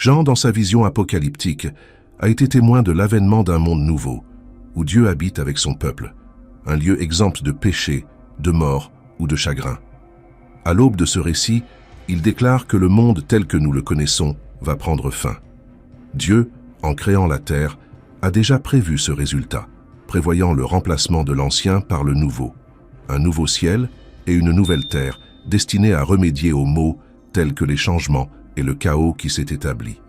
Jean, dans sa vision apocalyptique, a été témoin de l'avènement d'un monde nouveau, où Dieu habite avec son peuple, un lieu exempt de péché, de mort ou de chagrin. À l'aube de ce récit, il déclare que le monde tel que nous le connaissons va prendre fin. Dieu, en créant la terre, a déjà prévu ce résultat, prévoyant le remplacement de l'ancien par le nouveau. Un nouveau ciel et une nouvelle terre destinés à remédier aux maux tels que les changements et le chaos qui s'est établi.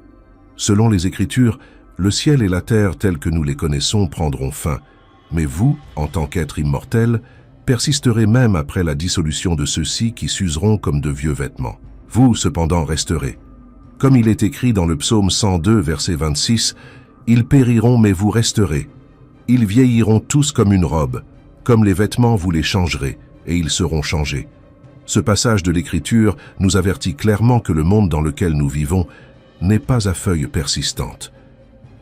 Selon les Écritures, le ciel et la terre tels que nous les connaissons prendront fin, mais vous, en tant qu'êtres immortels, persisterez même après la dissolution de ceux-ci qui s'useront comme de vieux vêtements. Vous, cependant, resterez. Comme il est écrit dans le psaume 102, verset 26, « Ils périront, mais vous resterez. Ils vieilliront tous comme une robe. Comme les vêtements, vous les changerez, et ils seront changés. » Ce passage de l'Écriture nous avertit clairement que le monde dans lequel nous vivons n'est pas à feuilles persistantes.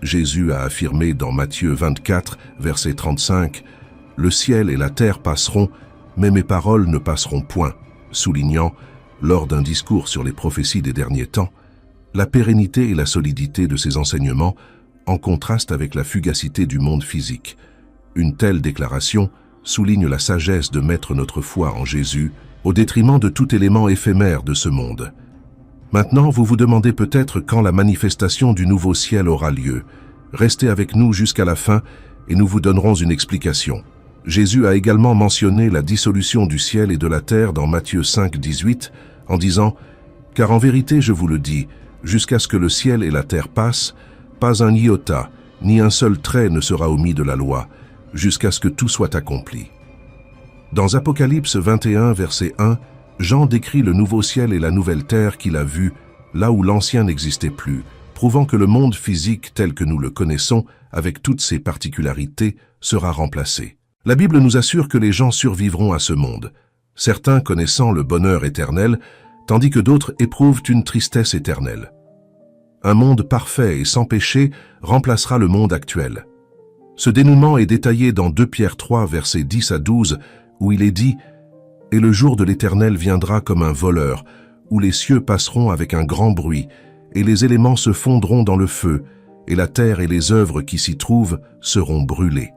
Jésus a affirmé dans Matthieu 24, verset 35, « Le ciel et la terre passeront, mais mes paroles ne passeront point », soulignant, lors d'un discours sur les prophéties des derniers temps, la pérennité et la solidité de ces enseignements en contraste avec la fugacité du monde physique. Une telle déclaration souligne la sagesse de mettre notre foi en Jésus au détriment de tout élément éphémère de ce monde. Maintenant, vous vous demandez peut-être quand la manifestation du nouveau ciel aura lieu. Restez avec nous jusqu'à la fin et nous vous donnerons une explication. Jésus a également mentionné la dissolution du ciel et de la terre dans Matthieu 5, 18, en disant « Car en vérité, je vous le dis, jusqu'à ce que le ciel et la terre passent, pas un iota, ni un seul trait ne sera omis de la loi, jusqu'à ce que tout soit accompli. » Dans Apocalypse 21, verset 1, Jean décrit le nouveau ciel et la nouvelle terre qu'il a vu, là où l'ancien n'existait plus, prouvant que le monde physique tel que nous le connaissons, avec toutes ses particularités, sera remplacé. La Bible nous assure que les gens survivront à ce monde, certains connaissant le bonheur éternel, tandis que d'autres éprouvent une tristesse éternelle. Un monde parfait et sans péché remplacera le monde actuel. Ce dénouement est détaillé dans 2 Pierre 3, versets 10 à 12, où il est dit « Et le jour de l'Éternel viendra comme un voleur, où les cieux passeront avec un grand bruit, et les éléments se fondront dans le feu, et la terre et les œuvres qui s'y trouvent seront brûlées. »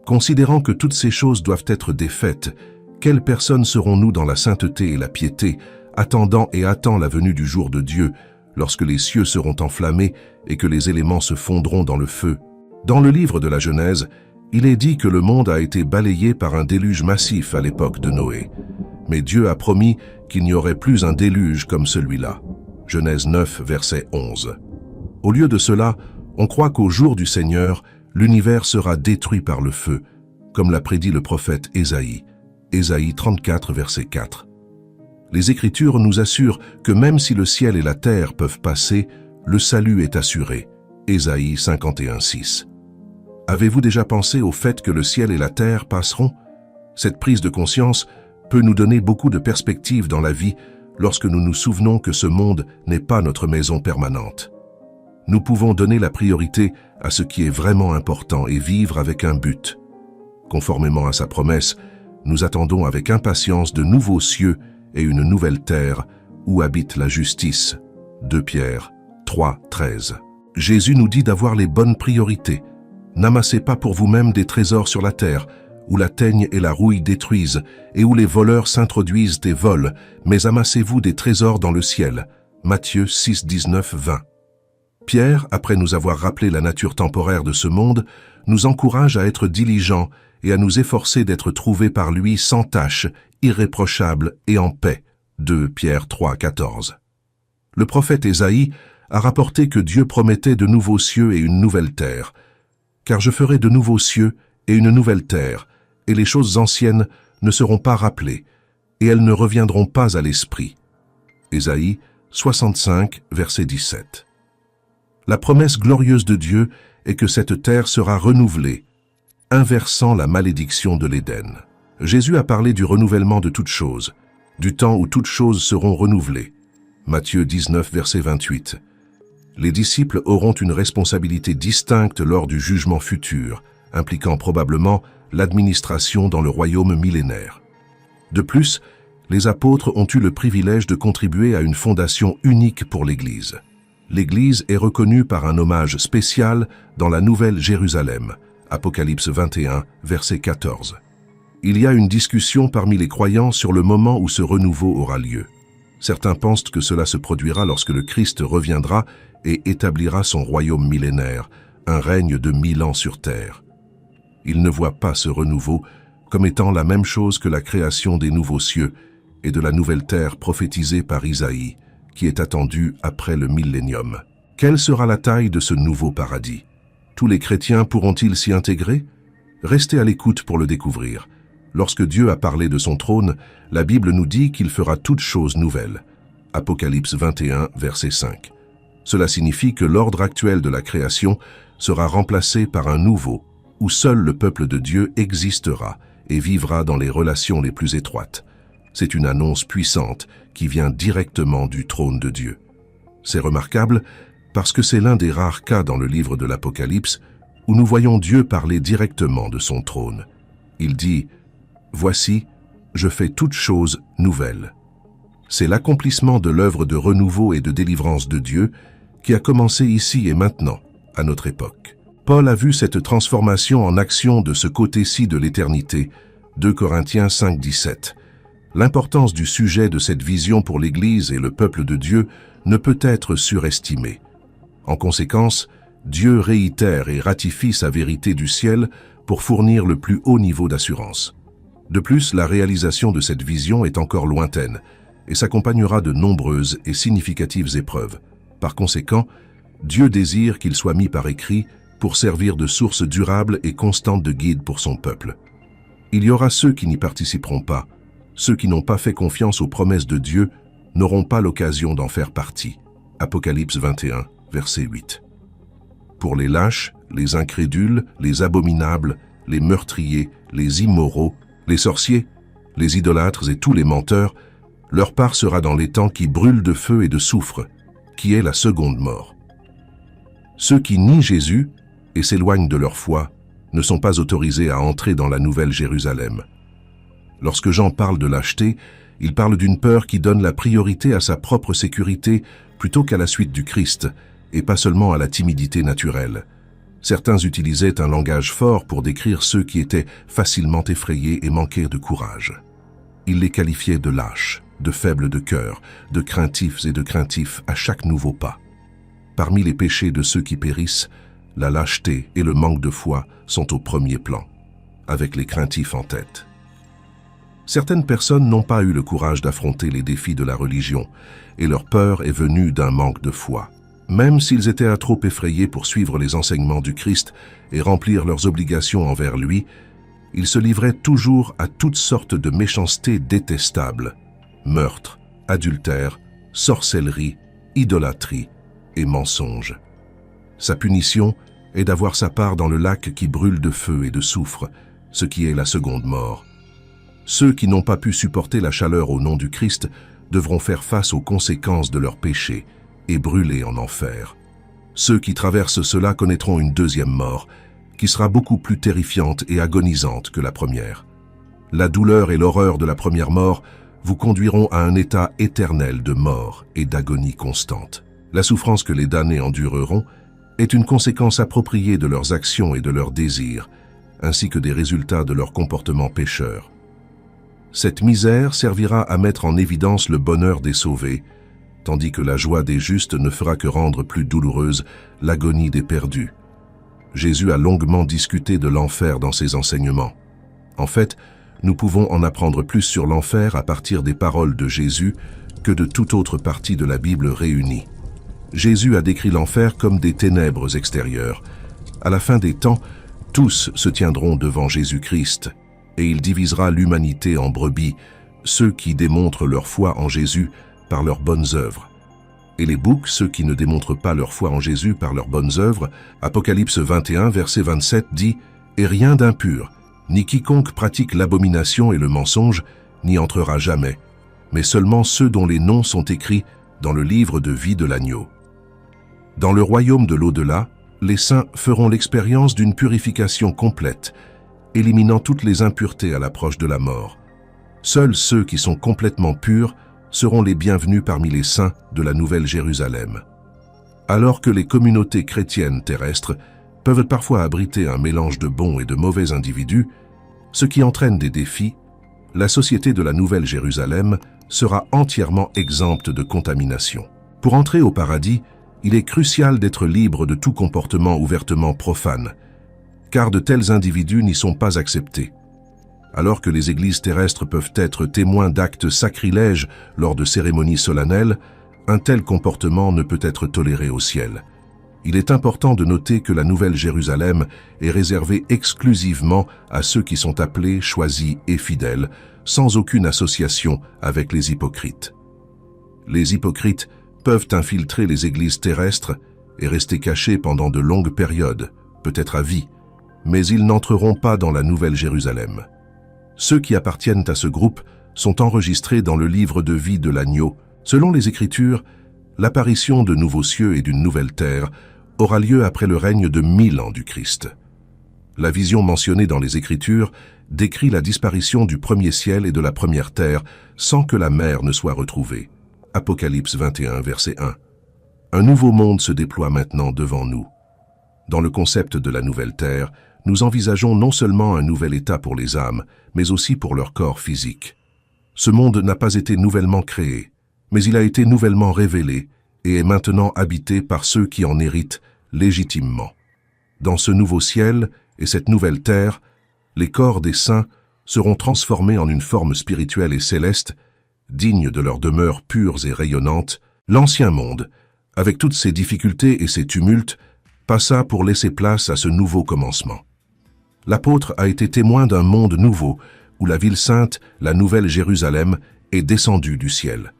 Considérant que toutes ces choses doivent être défaites, quelles personnes serons-nous dans la sainteté et la piété, attendant la venue du jour de Dieu, lorsque les cieux seront enflammés et que les éléments se fondront dans le feu? Dans le livre de la Genèse, il est dit que le monde a été balayé par un déluge massif à l'époque de Noé. Mais Dieu a promis qu'il n'y aurait plus un déluge comme celui-là. Genèse 9, verset 11. Au lieu de cela, on croit qu'au jour du Seigneur, l'univers sera détruit par le feu, comme l'a prédit le prophète Ésaïe. Ésaïe 34, verset 4. Les Écritures nous assurent que même si le ciel et la terre peuvent passer, le salut est assuré. Ésaïe 51, 6. Avez-vous déjà pensé au fait que le ciel et la terre passeront? Cette prise de conscience peut nous donner beaucoup de perspectives dans la vie lorsque nous nous souvenons que ce monde n'est pas notre maison permanente. Nous pouvons donner la priorité à ce qui est vraiment important et vivre avec un but. Conformément à sa promesse, nous attendons avec impatience de nouveaux cieux et une nouvelle terre où habite la justice. 2 Pierre 3, 13. Jésus nous dit d'avoir les bonnes priorités. N'amassez pas pour vous-même des trésors sur la terre, où la teigne et la rouille détruisent, et où les voleurs s'introduisent et volent, mais amassez-vous des trésors dans le ciel. Matthieu 6, 19, 20. Pierre, après nous avoir rappelé la nature temporaire de ce monde, nous encourage à être diligents et à nous efforcer d'être trouvés par lui sans tache, irréprochables et en paix. 2 Pierre 3, 14. Le prophète Ésaïe a rapporté que Dieu promettait de nouveaux cieux et une nouvelle terre. « Car je ferai de nouveaux cieux et une nouvelle terre, et les choses anciennes ne seront pas rappelées, et elles ne reviendront pas à l'esprit. » Ésaïe 65, verset 17. La promesse glorieuse de Dieu est que cette terre sera renouvelée, inversant la malédiction de l'Éden. Jésus a parlé du renouvellement de toutes choses, du temps où toutes choses seront renouvelées. Matthieu 19, verset 28. Les disciples auront une responsabilité distincte lors du jugement futur, impliquant probablement l'administration dans le royaume millénaire. De plus, les apôtres ont eu le privilège de contribuer à une fondation unique pour l'Église. l'Église est reconnue par un hommage spécial dans la Nouvelle Jérusalem, Apocalypse 21, verset 14. Il y a une discussion parmi les croyants sur le moment où ce renouveau aura lieu. Certains pensent que cela se produira lorsque le Christ reviendra et établira son royaume millénaire, un règne de 1000 ans sur terre. Ils ne voient pas ce renouveau comme étant la même chose que la création des nouveaux cieux et de la nouvelle terre prophétisée par Isaïe, qui est attendue après le millénium. Quelle sera la taille de ce nouveau paradis? Tous les chrétiens pourront-ils s'y intégrer? Restez à l'écoute pour le découvrir. Lorsque Dieu a parlé de son trône, la Bible nous dit qu'il fera toutes choses nouvelles. Apocalypse 21, verset 5. Cela signifie que l'ordre actuel de la création sera remplacé par un nouveau, où seul le peuple de Dieu existera et vivra dans les relations les plus étroites. C'est une annonce puissante qui vient directement du trône de Dieu. C'est remarquable parce que c'est l'un des rares cas dans le livre de l'Apocalypse où nous voyons Dieu parler directement de son trône. Il dit « Voici, je fais toutes choses nouvelles ». C'est l'accomplissement de l'œuvre de renouveau et de délivrance de Dieu qui a commencé ici et maintenant, à notre époque. Paul a vu cette transformation en action de ce côté-ci de l'éternité, 2 Corinthiens 5, 17. L'importance du sujet de cette vision pour l'Église et le peuple de Dieu ne peut être surestimée. En conséquence, Dieu réitère et ratifie sa vérité du ciel pour fournir le plus haut niveau d'assurance. De plus, la réalisation de cette vision est encore lointaine et s'accompagnera de nombreuses et significatives épreuves. Par conséquent, Dieu désire qu'il soit mis par écrit pour servir de source durable et constante de guide pour son peuple. Il y aura ceux qui n'y participeront pas. Ceux qui n'ont pas fait confiance aux promesses de Dieu n'auront pas l'occasion d'en faire partie. Apocalypse 21, verset 8. Pour les lâches, les incrédules, les abominables, les meurtriers, les immoraux, les sorciers, les idolâtres et tous les menteurs, leur part sera dans les temps qui brûlent de feu et de soufre, qui est la seconde mort. Ceux qui nient Jésus et s'éloignent de leur foi ne sont pas autorisés à entrer dans la Nouvelle Jérusalem. Lorsque Jean parle de lâcheté, il parle d'une peur qui donne la priorité à sa propre sécurité plutôt qu'à la suite du Christ, et pas seulement à la timidité naturelle. Certains utilisaient un langage fort pour décrire ceux qui étaient facilement effrayés et manquaient de courage. Ils les qualifiaient de lâches, de faibles de cœur, de craintifs et de craintifs à chaque nouveau pas. Parmi les péchés de ceux qui périssent, la lâcheté et le manque de foi sont au premier plan, avec les craintifs en tête. Certaines personnes n'ont pas eu le courage d'affronter les défis de la religion, et leur peur est venue d'un manque de foi. Même s'ils étaient trop effrayés pour suivre les enseignements du Christ et remplir leurs obligations envers lui, ils se livraient toujours à toutes sortes de méchancetés détestables, meurtre, adultère, sorcellerie, idolâtrie et mensonge. Sa punition est d'avoir sa part dans le lac qui brûle de feu et de soufre, ce qui est la seconde mort. Ceux qui n'ont pas pu supporter la chaleur au nom du Christ devront faire face aux conséquences de leurs péchés et brûler en enfer. Ceux qui traversent cela connaîtront une deuxième mort, qui sera beaucoup plus terrifiante et agonisante que la première. La douleur et l'horreur de la première mort vous conduiront à un état éternel de mort et d'agonie constante. La souffrance que les damnés endureront est une conséquence appropriée de leurs actions et de leurs désirs, ainsi que des résultats de leur comportement pécheur. Cette misère servira à mettre en évidence le bonheur des sauvés, tandis que la joie des justes ne fera que rendre plus douloureuse l'agonie des perdus. Jésus a longuement discuté de l'enfer dans ses enseignements. En fait, nous pouvons en apprendre plus sur l'enfer à partir des paroles de Jésus que de toute autre partie de la Bible réunie. Jésus a décrit l'enfer comme des ténèbres extérieures. À la fin des temps, tous se tiendront devant Jésus-Christ, et il divisera l'humanité en brebis, ceux qui démontrent leur foi en Jésus par leurs bonnes œuvres, et les boucs, ceux qui ne démontrent pas leur foi en Jésus par leurs bonnes œuvres. Apocalypse 21, verset 27 dit « Et rien d'impur, ni quiconque pratique l'abomination et le mensonge, n'y entrera jamais, mais seulement ceux dont les noms sont écrits dans le livre de vie de l'agneau. » Dans le royaume de l'au-delà, les saints feront l'expérience d'une purification complète, éliminant toutes les impuretés à l'approche de la mort. Seuls ceux qui sont complètement purs seront les bienvenus parmi les saints de la Nouvelle Jérusalem. Alors que les communautés chrétiennes terrestres peuvent parfois abriter un mélange de bons et de mauvais individus, ce qui entraîne des défis, la société de la Nouvelle Jérusalem sera entièrement exempte de contamination. Pour entrer au paradis, il est crucial d'être libre de tout comportement ouvertement profane, car de tels individus n'y sont pas acceptés. Alors que les églises terrestres peuvent être témoins d'actes sacrilèges lors de cérémonies solennelles, un tel comportement ne peut être toléré au ciel. Il est important de noter que la Nouvelle Jérusalem est réservée exclusivement à ceux qui sont appelés, choisis et fidèles, sans aucune association avec les hypocrites. Les hypocrites peuvent infiltrer les églises terrestres et rester cachés pendant de longues périodes, peut-être à vie, mais ils n'entreront pas dans la Nouvelle Jérusalem. Ceux qui appartiennent à ce groupe sont enregistrés dans le livre de vie de l'agneau. Selon les Écritures, l'apparition de nouveaux cieux et d'une nouvelle terre aura lieu après le règne de 1000 ans du Christ. La vision mentionnée dans les Écritures décrit la disparition du premier ciel et de la première terre sans que la mer ne soit retrouvée. Apocalypse 21, verset 1. Un nouveau monde se déploie maintenant devant nous. Dans le concept de la nouvelle terre, nous envisageons non seulement un nouvel état pour les âmes, mais aussi pour leur corps physique. Ce monde n'a pas été nouvellement créé, mais il a été nouvellement révélé et est maintenant habité par ceux qui en héritent légitimement. Dans ce nouveau ciel et cette nouvelle terre, les corps des saints seront transformés en une forme spirituelle et céleste, digne de leurs demeures pures et rayonnantes. L'ancien monde, avec toutes ses difficultés et ses tumultes, passa pour laisser place à ce nouveau commencement. L'apôtre a été témoin d'un monde nouveau, où la ville sainte, la Nouvelle Jérusalem, est descendue du ciel.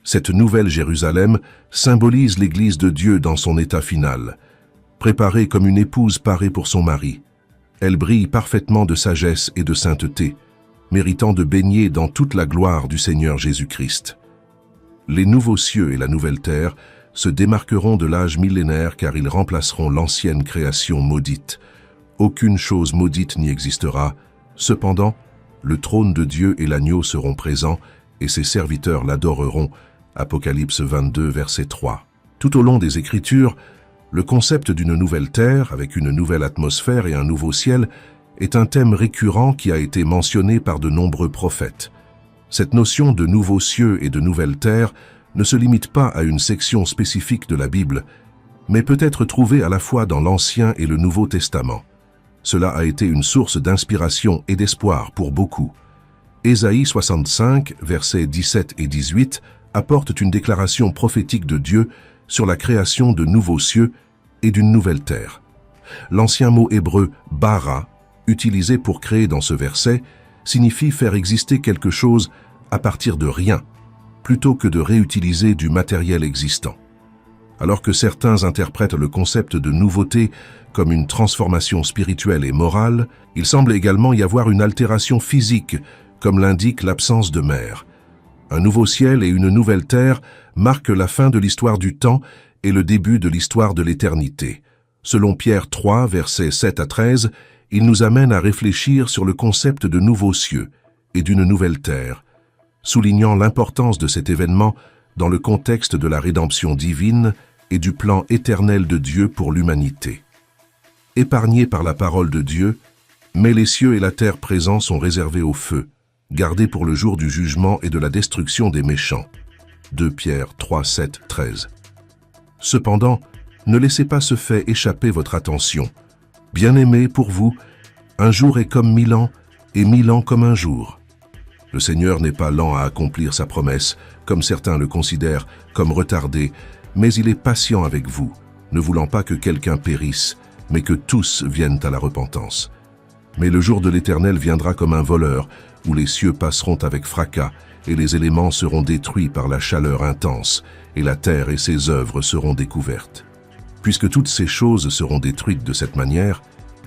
Cette Nouvelle Jérusalem symbolise l'Église de Dieu dans son état final, préparée comme une épouse parée pour son mari. Elle brille parfaitement de sagesse et de sainteté, méritant de baigner dans toute la gloire du Seigneur Jésus-Christ. Les nouveaux cieux et la nouvelle terre se démarqueront de l'âge millénaire car ils remplaceront l'ancienne création maudite. Aucune chose maudite n'y existera. Cependant, le trône de Dieu et l'agneau seront présents et ses serviteurs l'adoreront. Apocalypse 22, verset 3. Tout au long des Écritures, le concept d'une nouvelle terre, avec une nouvelle atmosphère et un nouveau ciel, est un thème récurrent qui a été mentionné par de nombreux prophètes. Cette notion de nouveaux cieux et de nouvelle terre ne se limite pas à une section spécifique de la Bible, mais peut être trouvée à la fois dans l'Ancien et le Nouveau Testament. Cela a été une source d'inspiration et d'espoir pour beaucoup. Ésaïe 65, versets 17 et 18, apporte une déclaration prophétique de Dieu sur la création de nouveaux cieux et d'une nouvelle terre. L'ancien mot hébreu « bara », utilisé pour créer dans ce verset, signifie faire exister quelque chose à partir de rien, plutôt que de réutiliser du matériel existant. Alors que certains interprètent le concept de nouveauté comme une transformation spirituelle et morale, il semble également y avoir une altération physique, comme l'indique l'absence de mer. Un nouveau ciel et une nouvelle terre marquent la fin de l'histoire du temps et le début de l'histoire de l'éternité. Selon Pierre 3, versets 7 à 13, il nous amène à réfléchir sur le concept de nouveaux cieux et d'une nouvelle terre, soulignant l'importance de cet événement dans le contexte de la rédemption divine et du plan éternel de Dieu pour l'humanité. Épargnés par la parole de Dieu, mais les cieux et la terre présents sont réservés au feu, gardés pour le jour du jugement et de la destruction des méchants. 2 Pierre 3, 7, 13. Cependant, ne laissez pas ce fait échapper votre attention. Bien-aimés, pour vous, un jour est comme 1000 ans, et 1000 ans comme un jour. Le Seigneur n'est pas lent à accomplir sa promesse, comme certains le considèrent comme retardé, mais il est patient avec vous, ne voulant pas que quelqu'un périsse, mais que tous viennent à la repentance. Mais le jour de l'Éternel viendra comme un voleur, où les cieux passeront avec fracas, et les éléments seront détruits par la chaleur intense, et la terre et ses œuvres seront découvertes. Puisque toutes ces choses seront détruites de cette manière,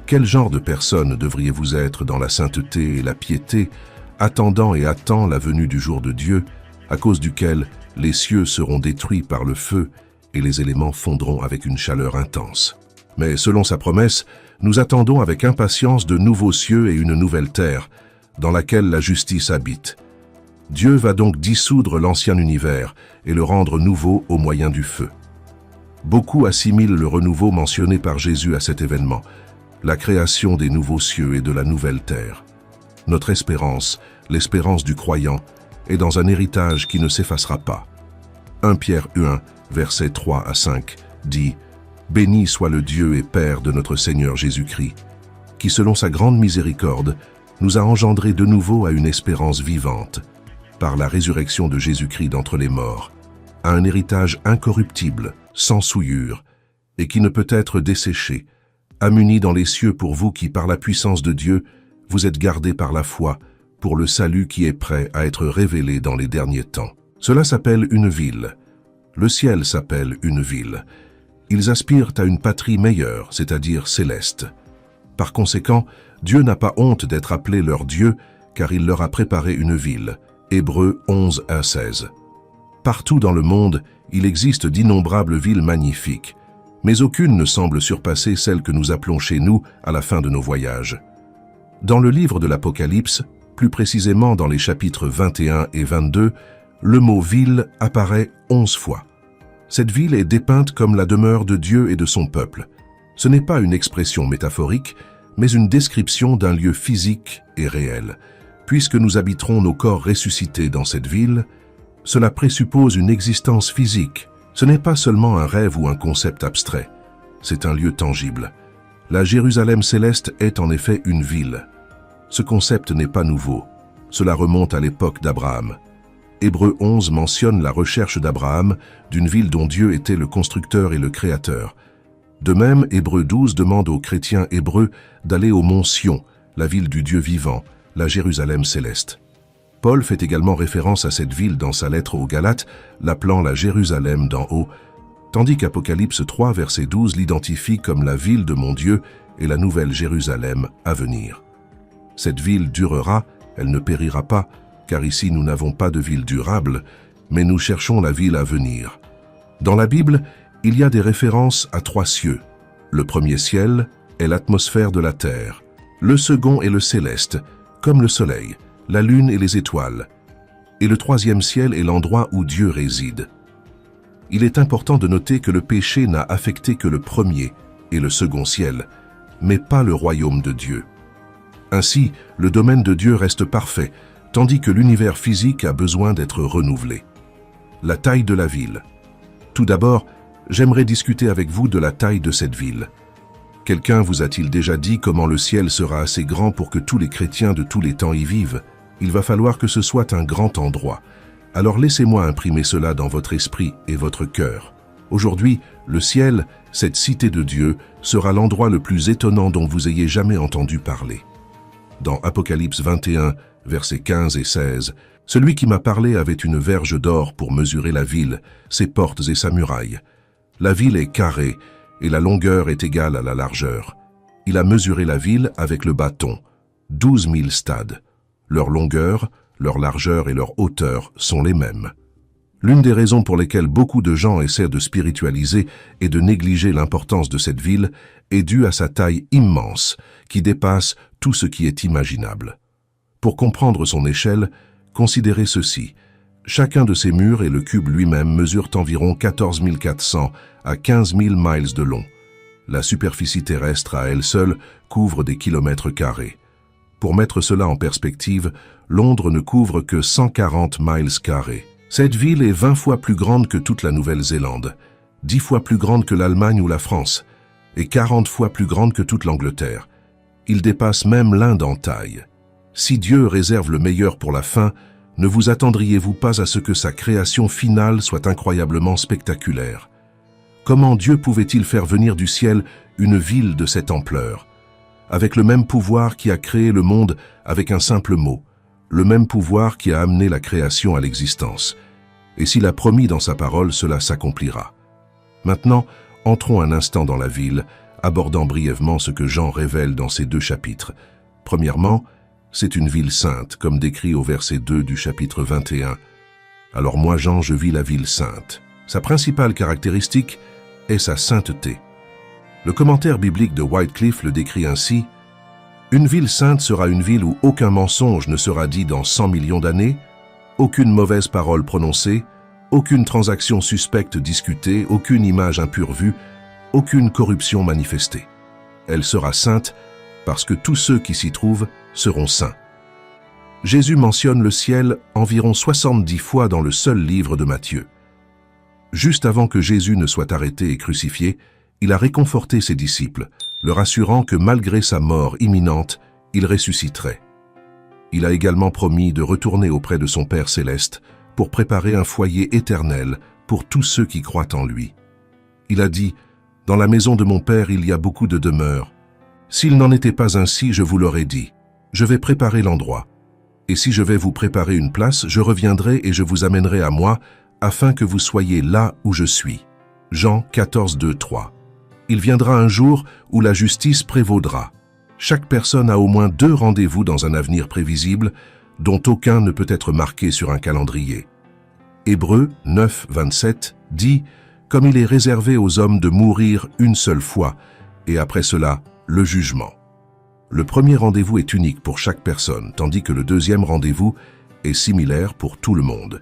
quel genre de personne devriez-vous être dans la sainteté et la piété, attendant et attend la venue du jour de Dieu, à cause duquel les cieux seront détruits par le feu, et les éléments fondront avec une chaleur intense. Mais selon sa promesse, nous attendons avec impatience de nouveaux cieux et une nouvelle terre, dans laquelle la justice habite. Dieu va donc dissoudre l'ancien univers et le rendre nouveau au moyen du feu. Beaucoup assimilent le renouveau mentionné par Jésus à cet événement, la création des nouveaux cieux et de la nouvelle terre. Notre espérance, l'espérance du croyant, est dans un héritage qui ne s'effacera pas. 1 Pierre 1, versets 3 à 5, dit « Béni soit le Dieu et Père de notre Seigneur Jésus-Christ, qui selon sa grande miséricorde, nous a engendrés de nouveau à une espérance vivante, par la résurrection de Jésus-Christ d'entre les morts, à un héritage incorruptible, sans souillure, et qui ne peut être desséché, amuni dans les cieux pour vous qui, par la puissance de Dieu, vous êtes gardés par la foi, pour le salut qui est prêt à être révélé dans les derniers temps. Cela s'appelle une ville. Le ciel s'appelle une ville. Ils aspirent à une patrie meilleure, c'est-à-dire céleste. Par conséquent, Dieu n'a pas honte d'être appelé leur Dieu, car il leur a préparé une ville. Hébreux 11, 1, 16. Partout dans le monde, il existe d'innombrables villes magnifiques, mais aucune ne semble surpasser celle que nous appelons chez nous à la fin de nos voyages. Dans le livre de l'Apocalypse, plus précisément dans les chapitres 21 et 22, le mot « ville » apparaît 11 fois. Cette ville est dépeinte comme la demeure de Dieu et de son peuple. Ce n'est pas une expression métaphorique, mais une description d'un lieu physique et réel. Puisque nous habiterons nos corps ressuscités dans cette ville, cela présuppose une existence physique. Ce n'est pas seulement un rêve ou un concept abstrait, c'est un lieu tangible. La Jérusalem céleste est en effet une ville. Ce concept n'est pas nouveau, cela remonte à l'époque d'Abraham. Hébreux 11 mentionne la recherche d'Abraham d'une ville dont Dieu était le constructeur et le créateur. De même, Hébreux 12 demande aux chrétiens hébreux d'aller au mont Sion, la ville du Dieu vivant, la Jérusalem céleste. Paul fait également référence à cette ville dans sa lettre aux Galates, l'appelant la Jérusalem d'en haut, tandis qu'Apocalypse 3, verset 12 l'identifie comme la ville de mon Dieu et la nouvelle Jérusalem à venir. Cette ville durera, elle ne périra pas, car ici nous n'avons pas de ville durable, mais nous cherchons la ville à venir. Dans la Bible, il y a des références à 3 cieux. Le premier ciel est l'atmosphère de la terre. Le second est le céleste, comme le soleil, la lune et les étoiles. Et le troisième ciel est l'endroit où Dieu réside. Il est important de noter que le péché n'a affecté que le premier et le second ciel, mais pas le royaume de Dieu. Ainsi, le domaine de Dieu reste parfait, tandis que l'univers physique a besoin d'être renouvelé. La taille de la ville. Tout d'abord, j'aimerais discuter avec vous de la taille de cette ville. Quelqu'un vous a-t-il déjà dit comment le ciel sera assez grand pour que tous les chrétiens de tous les temps y vivent? Il va falloir que ce soit un grand endroit. Alors laissez-moi imprimer cela dans votre esprit et votre cœur. Aujourd'hui, le ciel, cette cité de Dieu, sera l'endroit le plus étonnant dont vous ayez jamais entendu parler. Dans Apocalypse 21, versets 15 et 16, celui qui m'a parlé avait une verge d'or pour mesurer la ville, ses portes et sa muraille. La ville est carrée et la longueur est égale à la largeur. Il a mesuré la ville avec le bâton, 12 000 stades. Leur longueur, leur largeur et leur hauteur sont les mêmes. L'une des raisons pour lesquelles beaucoup de gens essaient de spiritualiser et de négliger l'importance de cette ville est due à sa taille immense, qui dépasse tout ce qui est imaginable. Pour comprendre son échelle, considérez ceci. Chacun de ces murs et le cube lui-même mesurent environ 14 400 à 15 000 miles de long. La superficie terrestre à elle seule couvre des kilomètres carrés. Pour mettre cela en perspective, Londres ne couvre que 140 miles carrés. Cette ville est 20 fois plus grande que toute la Nouvelle-Zélande, 10 fois plus grande que l'Allemagne ou la France, et 40 fois plus grande que toute l'Angleterre. Il dépasse même l'Inde en taille. Si Dieu réserve le meilleur pour la fin, ne vous attendriez-vous pas à ce que sa création finale soit incroyablement spectaculaire? Comment Dieu pouvait-il faire venir du ciel une ville de cette ampleur? Avec le même pouvoir qui a créé le monde avec un simple mot, le même pouvoir qui a amené la création à l'existence. Et s'il a promis dans sa parole, cela s'accomplira. Maintenant, entrons un instant dans la ville, abordant brièvement ce que Jean révèle dans ces 2 chapitres. Premièrement, c'est une ville sainte, comme décrit au verset 2 du chapitre 21. Alors moi, Jean, je vis la ville sainte. Sa principale caractéristique est sa sainteté. Le commentaire biblique de Wycliffe le décrit ainsi: « Une ville sainte sera une ville où aucun mensonge ne sera dit dans 100 millions d'années, aucune mauvaise parole prononcée, Aucune transaction suspecte discutée, aucune image impure vue, aucune corruption manifestée. Elle sera sainte parce que tous ceux qui s'y trouvent seront saints. Jésus mentionne le ciel environ 70 fois dans le seul livre de Matthieu. Juste avant que Jésus ne soit arrêté et crucifié, il a réconforté ses disciples, leur assurant que malgré sa mort imminente, il ressusciterait. Il a également promis de retourner auprès de son Père céleste pour préparer un foyer éternel pour tous ceux qui croient en lui. Il a dit « Dans la maison de mon Père, il y a beaucoup de demeures. S'il n'en était pas ainsi, je vous l'aurais dit. Je vais préparer l'endroit. Et si je vais vous préparer une place, je reviendrai et je vous amènerai à moi, afin que vous soyez là où je suis. » Jean 14, 2, 3. Il viendra un jour où la justice prévaudra. Chaque personne a au moins 2 rendez-vous dans un avenir prévisible, dont aucun ne peut être marqué sur un calendrier. Hébreux 9, 27 dit « Comme il est réservé aux hommes de mourir une seule fois, et après cela, le jugement. » Le premier rendez-vous est unique pour chaque personne, tandis que le deuxième rendez-vous est similaire pour tout le monde.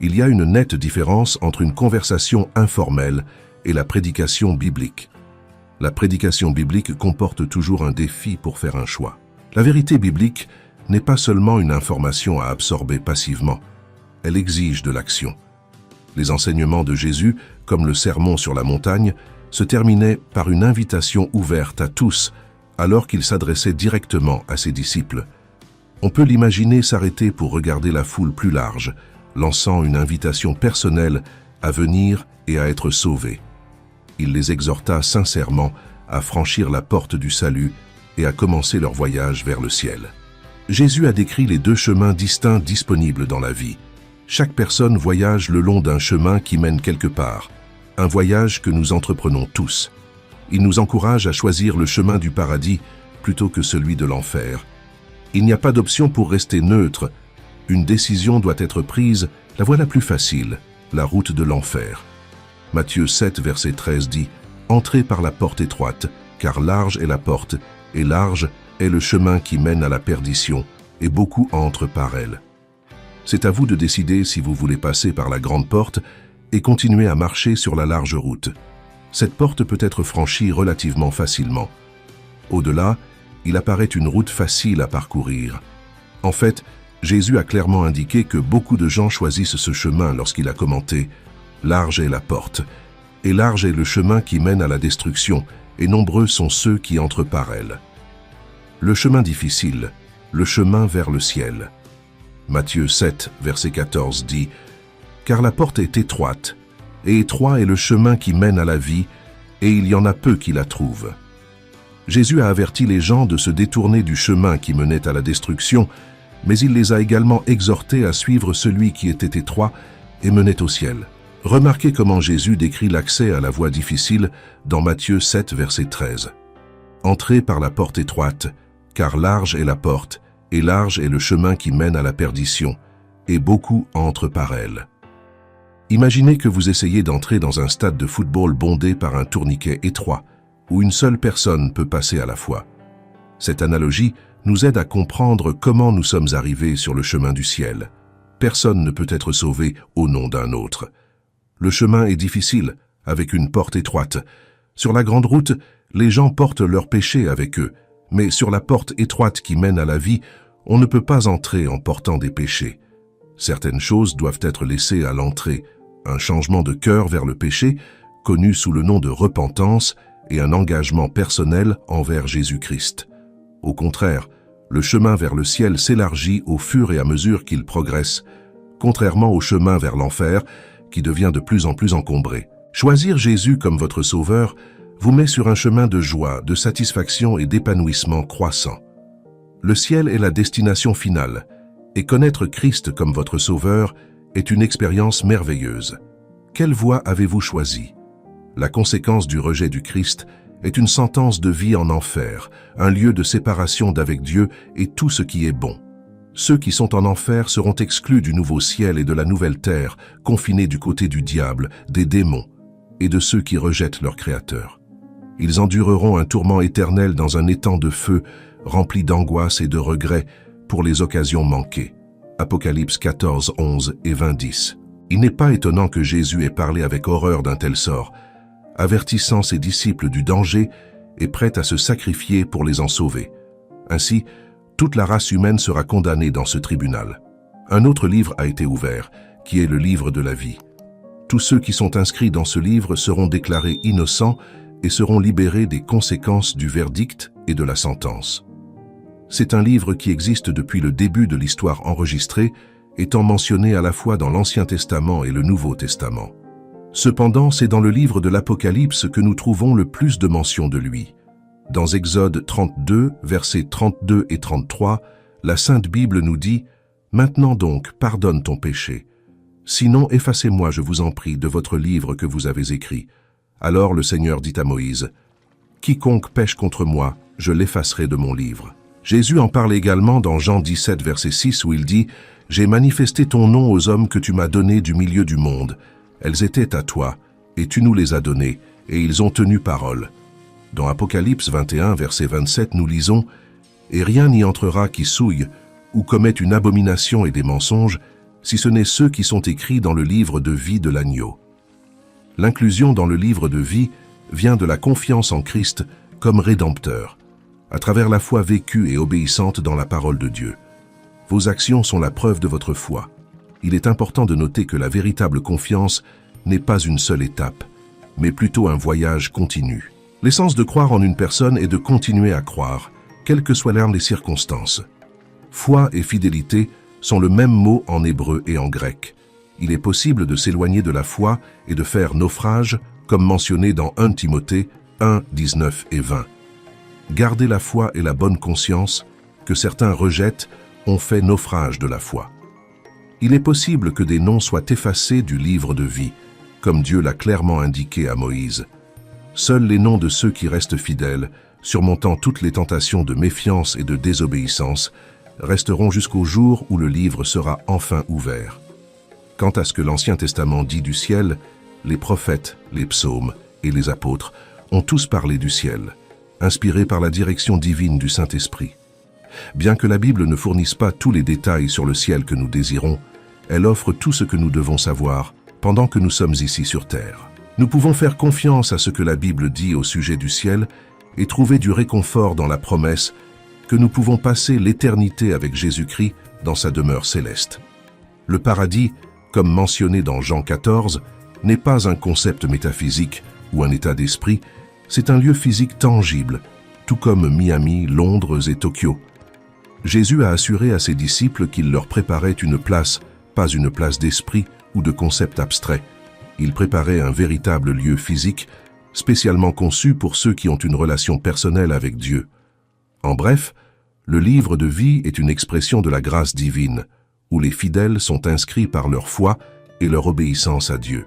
Il y a une nette différence entre une conversation informelle et la prédication biblique. La prédication biblique comporte toujours un défi pour faire un choix. La vérité biblique n'est pas seulement une information à absorber passivement, elle exige de l'action. Les enseignements de Jésus, comme le sermon sur la montagne, se terminaient par une invitation ouverte à tous, alors qu'il s'adressait directement à ses disciples. On peut l'imaginer s'arrêter pour regarder la foule plus large, lançant une invitation personnelle à venir et à être sauvés. Il les exhorta sincèrement à franchir la porte du salut et à commencer leur voyage vers le ciel. Jésus a décrit les 2 chemins distincts disponibles dans la vie. Chaque personne voyage le long d'un chemin qui mène quelque part, un voyage que nous entreprenons tous. Il nous encourage à choisir le chemin du paradis plutôt que celui de l'enfer. Il n'y a pas d'option pour rester neutre. Une décision doit être prise, la voie la plus facile, la route de l'enfer. Matthieu 7, verset 13 dit « Entrez par la porte étroite, car large est la porte, et large est le chemin qui mène à la perdition, et beaucoup entrent par elle. » C'est à vous de décider si vous voulez passer par la grande porte et continuer à marcher sur la large route. Cette porte peut être franchie relativement facilement. Au-delà, il apparaît une route facile à parcourir. En fait, Jésus a clairement indiqué que beaucoup de gens choisissent ce chemin lorsqu'il a commenté « Large est la porte, et large est le chemin qui mène à la destruction, et nombreux sont ceux qui entrent par elle. » Le chemin difficile, le chemin vers le ciel. Matthieu 7, verset 14 dit « Car la porte est étroite, et étroit est le chemin qui mène à la vie, et il y en a peu qui la trouvent. » Jésus a averti les gens de se détourner du chemin qui menait à la destruction, mais il les a également exhortés à suivre celui qui était étroit et menait au ciel. Remarquez comment Jésus décrit l'accès à la voie difficile dans Matthieu 7, verset 13. « Entrez par la porte étroite, car large est la porte, et large est le chemin qui mène à la perdition, et beaucoup entrent par elle. » Imaginez que vous essayez d'entrer dans un stade de football bondé par un tourniquet étroit, où une seule personne peut passer à la fois. Cette analogie nous aide à comprendre comment nous sommes arrivés sur le chemin du ciel. Personne ne peut être sauvé au nom d'un autre. Le chemin est difficile, avec une porte étroite. Sur la grande route, les gens portent leurs péchés avec eux, mais sur la porte étroite qui mène à la vie, on ne peut pas entrer en portant des péchés. Certaines choses doivent être laissées à l'entrée, un changement de cœur vers le péché, connu sous le nom de repentance, et un engagement personnel envers Jésus-Christ. Au contraire, le chemin vers le ciel s'élargit au fur et à mesure qu'il progresse, contrairement au chemin vers l'enfer, qui devient de plus en plus encombré. Choisir Jésus comme votre sauveur vous met sur un chemin de joie, de satisfaction et d'épanouissement croissant. Le ciel est la destination finale, et connaître Christ comme votre sauveur est une expérience merveilleuse. Quelle voie avez-vous choisie? La conséquence du rejet du Christ est une sentence de vie en enfer, un lieu de séparation d'avec Dieu et tout ce qui est bon. Ceux qui sont en enfer seront exclus du nouveau ciel et de la nouvelle terre, confinés du côté du diable, des démons et de ceux qui rejettent leur Créateur. Ils endureront un tourment éternel dans un étang de feu, rempli d'angoisse et de regrets pour les occasions manquées. Apocalypse 14, 11 et 20, 10. Il n'est pas étonnant que Jésus ait parlé avec horreur d'un tel sort, avertissant ses disciples du danger et prêt à se sacrifier pour les en sauver. Ainsi, toute la race humaine sera condamnée dans ce tribunal. Un autre livre a été ouvert, qui est le livre de la vie. Tous ceux qui sont inscrits dans ce livre seront déclarés innocents et seront libérés des conséquences du verdict et de la sentence. C'est un livre qui existe depuis le début de l'histoire enregistrée, étant mentionné à la fois dans l'Ancien Testament et le Nouveau Testament. Cependant, c'est dans le livre de l'Apocalypse que nous trouvons le plus de mentions de lui. Dans Exode 32, versets 32 et 33, la Sainte Bible nous dit « Maintenant donc, pardonne ton péché. Sinon, effacez-moi, je vous en prie, de votre livre que vous avez écrit. » Alors le Seigneur dit à Moïse « Quiconque pêche contre moi, je l'effacerai de mon livre. » Jésus en parle également dans Jean 17, verset 6, où il dit « J'ai manifesté ton nom aux hommes que tu m'as donnés du milieu du monde. Elles étaient à toi, et tu nous les as données, et ils ont tenu parole. » Dans Apocalypse 21, verset 27, nous lisons « Et rien n'y entrera qui souille, ou commette une abomination et des mensonges, si ce n'est ceux qui sont écrits dans le livre de vie de l'agneau. » L'inclusion dans le livre de vie vient de la confiance en Christ comme Rédempteur, à travers la foi vécue et obéissante dans la parole de Dieu. Vos actions sont la preuve de votre foi. Il est important de noter que la véritable confiance n'est pas une seule étape, mais plutôt un voyage continu. L'essence de croire en une personne est de continuer à croire, quelles que soient les circonstances. Foi et fidélité sont le même mot en hébreu et en grec. Il est possible de s'éloigner de la foi et de faire naufrage, comme mentionné dans 1 Timothée 1, 19 et 20. Garder la foi et la bonne conscience, que certains rejettent, ont fait naufrage de la foi. Il est possible que des noms soient effacés du livre de vie, comme Dieu l'a clairement indiqué à Moïse. Seuls les noms de ceux qui restent fidèles, surmontant toutes les tentations de méfiance et de désobéissance, resteront jusqu'au jour où le livre sera enfin ouvert. Quant à ce que l'Ancien Testament dit du ciel, les prophètes, les psaumes et les apôtres ont tous parlé du ciel, inspirés par la direction divine du Saint-Esprit. Bien que la Bible ne fournisse pas tous les détails sur le ciel que nous désirons, elle offre tout ce que nous devons savoir pendant que nous sommes ici sur terre. Nous pouvons faire confiance à ce que la Bible dit au sujet du ciel et trouver du réconfort dans la promesse que nous pouvons passer l'éternité avec Jésus-Christ dans sa demeure céleste. Le paradis, comme mentionné dans Jean 14, n'est pas un concept métaphysique ou un état d'esprit, c'est un lieu physique tangible, tout comme Miami, Londres et Tokyo. Jésus a assuré à ses disciples qu'il leur préparait une place, pas une place d'esprit ou de concept abstrait. Il préparait un véritable lieu physique, spécialement conçu pour ceux qui ont une relation personnelle avec Dieu. En bref, le livre de vie est une expression de la grâce divine, où les fidèles sont inscrits par leur foi et leur obéissance à Dieu.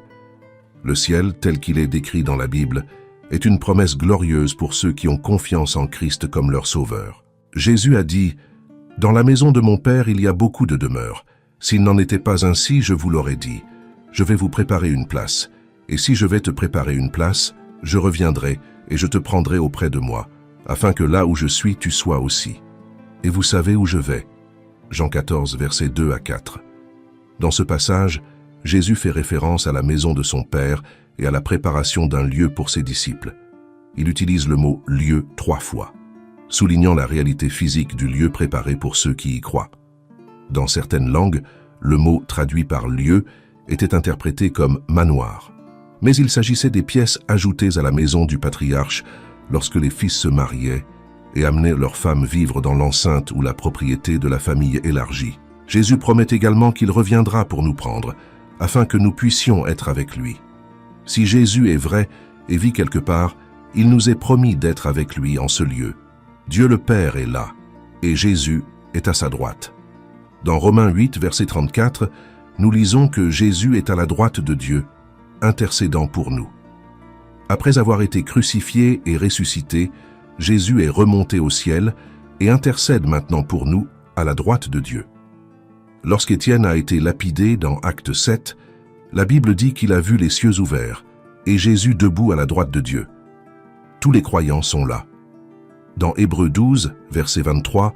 Le ciel, tel qu'il est décrit dans la Bible, est une promesse glorieuse pour ceux qui ont confiance en Christ comme leur sauveur. Jésus a dit « Dans la maison de mon Père, il y a beaucoup de demeures. S'il n'en était pas ainsi, je vous l'aurais dit. Je vais vous préparer une place. Et si je vais te préparer une place, je reviendrai et je te prendrai auprès de moi, afin que là où je suis, tu sois aussi. Et vous savez où je vais. » Jean 14, versets 2 à 4. Dans ce passage, Jésus fait référence à la maison de son Père et à la préparation d'un lieu pour ses disciples. Il utilise le mot « lieu » 3 fois, soulignant la réalité physique du lieu préparé pour ceux qui y croient. Dans certaines langues, le mot traduit par « lieu » était interprété comme « manoir ». Mais il s'agissait des pièces ajoutées à la maison du patriarche lorsque les fils se mariaient et amenaient leurs femmes vivre dans l'enceinte ou la propriété de la famille élargie. Jésus promet également qu'il reviendra pour nous prendre, afin que nous puissions être avec lui. Si Jésus est vrai et vit quelque part, il nous est promis d'être avec lui en ce lieu. Dieu le Père est là, et Jésus est à sa droite. Dans Romains 8, verset 34, nous lisons que Jésus est à la droite de Dieu, intercédant pour nous. Après avoir été crucifié et ressuscité, Jésus est remonté au ciel et intercède maintenant pour nous à la droite de Dieu. Lorsqu'Étienne a été lapidé dans Acte 7, la Bible dit qu'il a vu les cieux ouverts et Jésus debout à la droite de Dieu. Tous les croyants sont là. Dans Hébreux 12, verset 23,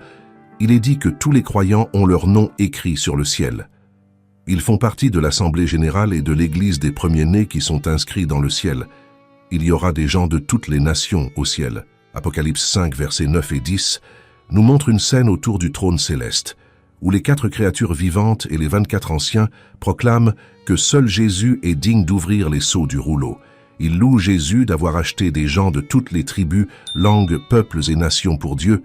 il est dit que tous les croyants ont leur nom écrit sur le ciel. Ils font partie de l'Assemblée générale et de l'Église des premiers-nés qui sont inscrits dans le ciel. Il y aura des gens de toutes les nations au ciel. Apocalypse 5, versets 9 et 10, nous montre une scène autour du trône céleste, où les 4 créatures vivantes et les 24 anciens proclament que seul Jésus est digne d'ouvrir les sceaux du rouleau. Ils louent Jésus d'avoir acheté des gens de toutes les tribus, langues, peuples et nations pour Dieu,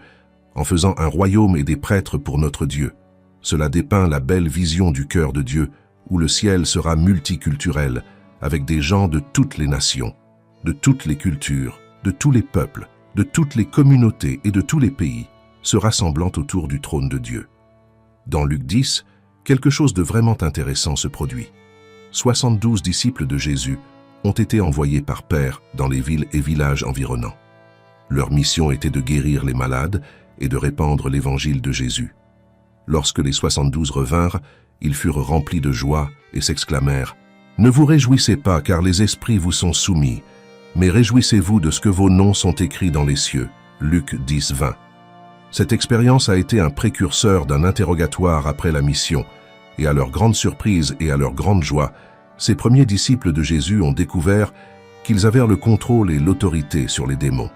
en faisant un royaume et des prêtres pour notre Dieu. Cela dépeint la belle vision du cœur de Dieu, où le ciel sera multiculturel, avec des gens de toutes les nations, de toutes les cultures, de tous les peuples, de toutes les communautés et de tous les pays, se rassemblant autour du trône de Dieu. Dans Luc 10, quelque chose de vraiment intéressant se produit. 72 disciples de Jésus ont été envoyés par Père dans les villes et villages environnants. Leur mission était de guérir les malades et de répandre l'évangile de Jésus. Lorsque les 72 revinrent, ils furent remplis de joie et s'exclamèrent « Ne vous réjouissez pas car les esprits vous sont soumis, mais réjouissez-vous de ce que vos noms sont écrits dans les cieux. » Luc 10, 20. Cette expérience a été un précurseur d'un interrogatoire après la mission, et à leur grande surprise et à leur grande joie, ces premiers disciples de Jésus ont découvert qu'ils avaient le contrôle et l'autorité sur les démons.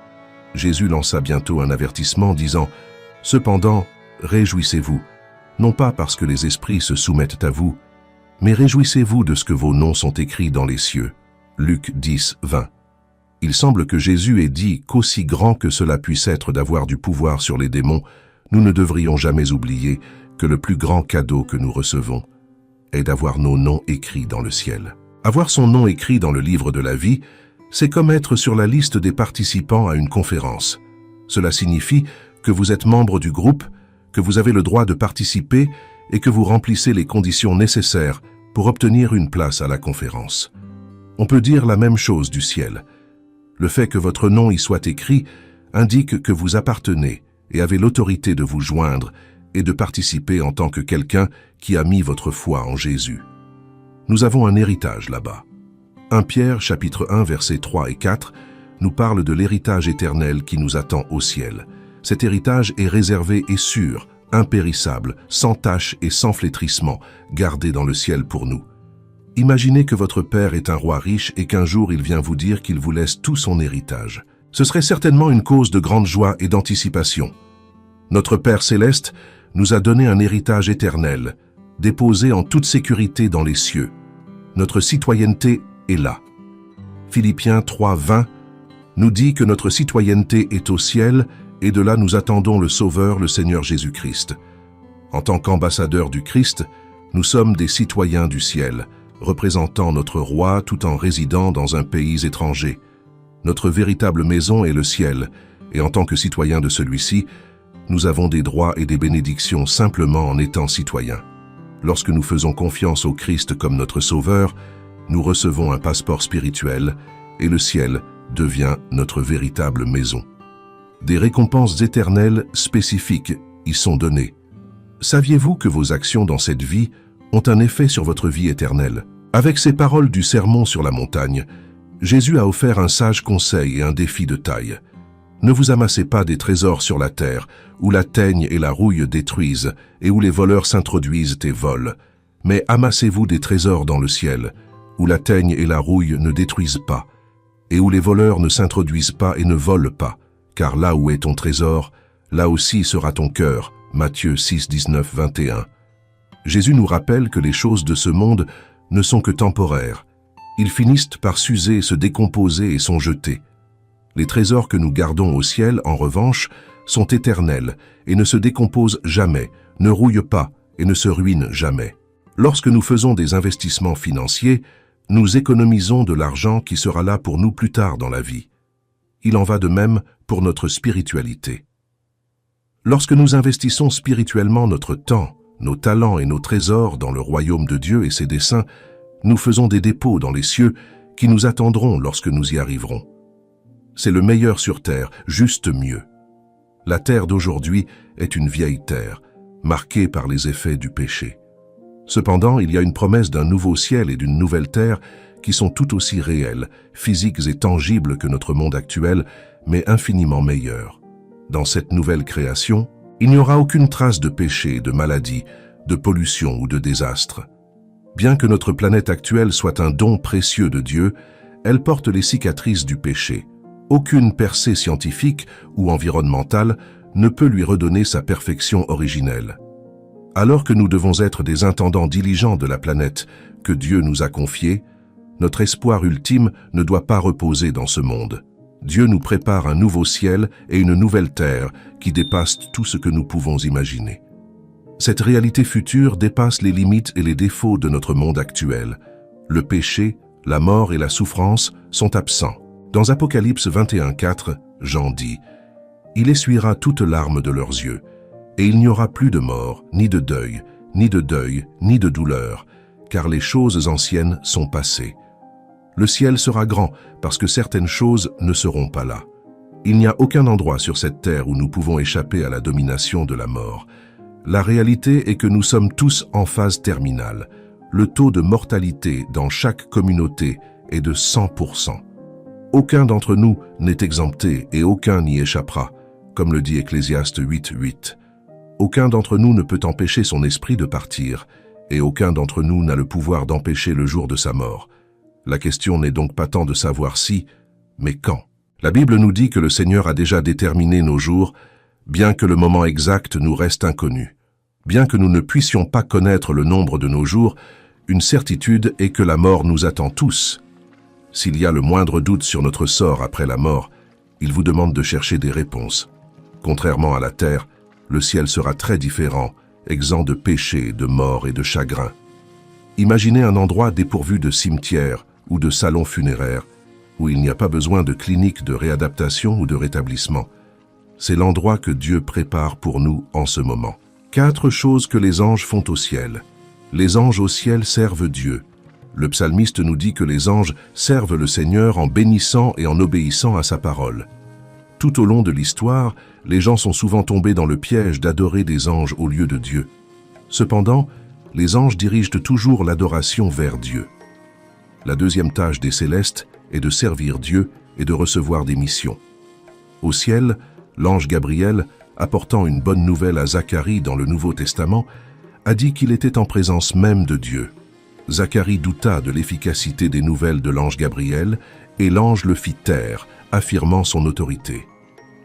Jésus lança bientôt un avertissement disant « Cependant, réjouissez-vous, non pas parce que les esprits se soumettent à vous, mais réjouissez-vous de ce que vos noms sont écrits dans les cieux. » Luc 10, 20. Il semble que Jésus ait dit qu'aussi grand que cela puisse être d'avoir du pouvoir sur les démons, nous ne devrions jamais oublier que le plus grand cadeau que nous recevons est d'avoir nos noms écrits dans le ciel. Avoir son nom écrit dans le livre de la vie, c'est comme être sur la liste des participants à une conférence. Cela signifie que vous êtes membre du groupe, que vous avez le droit de participer et que vous remplissez les conditions nécessaires pour obtenir une place à la conférence. On peut dire la même chose du ciel. Le fait que votre nom y soit écrit indique que vous appartenez et avez l'autorité de vous joindre et de participer en tant que quelqu'un qui a mis votre foi en Jésus. Nous avons un héritage là-bas. 1 Pierre, chapitre 1, versets 3 et 4, nous parle de l'héritage éternel qui nous attend au ciel. Cet héritage est réservé et sûr, impérissable, sans tache et sans flétrissement, gardé dans le ciel pour nous. Imaginez que votre père est un roi riche et qu'un jour il vient vous dire qu'il vous laisse tout son héritage. Ce serait certainement une cause de grande joie et d'anticipation. Notre Père céleste nous a donné un héritage éternel, déposé en toute sécurité dans les cieux. Notre citoyenneté est là. Philippiens 3, 20 nous dit que notre citoyenneté est au ciel et de là nous attendons le Sauveur, le Seigneur Jésus-Christ. En tant qu'ambassadeurs du Christ, nous sommes des citoyens du ciel, représentant notre roi tout en résidant dans un pays étranger. Notre véritable maison est le ciel, et en tant que citoyens de celui-ci, nous avons des droits et des bénédictions simplement en étant citoyens. Lorsque nous faisons confiance au Christ comme notre Sauveur, nous recevons un passeport spirituel, et le ciel devient notre véritable maison. Des récompenses éternelles spécifiques y sont données. Saviez-vous que vos actions dans cette vie ont un effet sur votre vie éternelle? Avec ces paroles du sermon sur la montagne, Jésus a offert un sage conseil et un défi de taille. Ne vous amassez pas des trésors sur la terre, où la teigne et la rouille détruisent, et où les voleurs s'introduisent et volent. Mais amassez-vous des trésors dans le ciel, où la teigne et la rouille ne détruisent pas, et où les voleurs ne s'introduisent pas et ne volent pas. Car là où est ton trésor, là aussi sera ton cœur. Matthieu 6, 19, 21. Jésus nous rappelle que les choses de ce monde ne sont que temporaires. Ils finissent par s'user, se décomposer et sont jetés. Les trésors que nous gardons au ciel, en revanche, sont éternels et ne se décomposent jamais, ne rouillent pas et ne se ruinent jamais. Lorsque nous faisons des investissements financiers, nous économisons de l'argent qui sera là pour nous plus tard dans la vie. Il en va de même pour notre spiritualité. Lorsque nous investissons spirituellement notre temps, nos talents et nos trésors dans le royaume de Dieu et ses desseins, nous faisons des dépôts dans les cieux qui nous attendront lorsque nous y arriverons. C'est le meilleur sur terre, juste mieux. La terre d'aujourd'hui est une vieille terre, marquée par les effets du péché. Cependant, il y a une promesse d'un nouveau ciel et d'une nouvelle terre qui sont tout aussi réelles, physiques et tangibles que notre monde actuel, mais infiniment meilleures. Dans cette nouvelle création, il n'y aura aucune trace de péché, de maladie, de pollution ou de désastre. Bien que notre planète actuelle soit un don précieux de Dieu, elle porte les cicatrices du péché. Aucune percée scientifique ou environnementale ne peut lui redonner sa perfection originelle. Alors que nous devons être des intendants diligents de la planète que Dieu nous a confiée, notre espoir ultime ne doit pas reposer dans ce monde. Dieu nous prépare un nouveau ciel et une nouvelle terre qui dépassent tout ce que nous pouvons imaginer. Cette réalité future dépasse les limites et les défauts de notre monde actuel. Le péché, la mort et la souffrance sont absents. Dans Apocalypse 21:4, Jean dit « Il essuiera toutes larmes de leurs yeux, et il n'y aura plus de mort, ni de deuil, ni de douleur, car les choses anciennes sont passées. Le ciel sera grand, parce que certaines choses ne seront pas là. Il n'y a aucun endroit sur cette terre où nous pouvons échapper à la domination de la mort. La réalité est que nous sommes tous en phase terminale. Le taux de mortalité dans chaque communauté est de 100%. Aucun d'entre nous n'est exempté et aucun n'y échappera, comme le dit Ecclésiaste 8:8. Aucun d'entre nous ne peut empêcher son esprit de partir, et aucun d'entre nous n'a le pouvoir d'empêcher le jour de sa mort. La question n'est donc pas tant de savoir si, mais quand. La Bible nous dit que le Seigneur a déjà déterminé nos jours, bien que le moment exact nous reste inconnu. Bien que nous ne puissions pas connaître le nombre de nos jours, une certitude est que la mort nous attend tous. S'il y a le moindre doute sur notre sort après la mort, il vous demande de chercher des réponses. Contrairement à la terre, le ciel sera très différent, exempt de péché, de mort et de chagrin. Imaginez un endroit dépourvu de cimetière ou de salon funéraire, où il n'y a pas besoin de clinique de réadaptation ou de rétablissement. C'est l'endroit que Dieu prépare pour nous en ce moment. 4 choses que les anges font au ciel. Les anges au ciel servent Dieu. Le psalmiste nous dit que les anges servent le Seigneur en bénissant et en obéissant à sa parole. Tout au long de l'histoire, les gens sont souvent tombés dans le piège d'adorer des anges au lieu de Dieu. Cependant, les anges dirigent toujours l'adoration vers Dieu. La deuxième tâche des célestes est de servir Dieu et de recevoir des missions. Au ciel, l'ange Gabriel, apportant une bonne nouvelle à Zacharie dans le Nouveau Testament, a dit qu'il était en présence même de Dieu. Zacharie douta de l'efficacité des nouvelles de l'ange Gabriel et l'ange le fit taire, affirmant son autorité.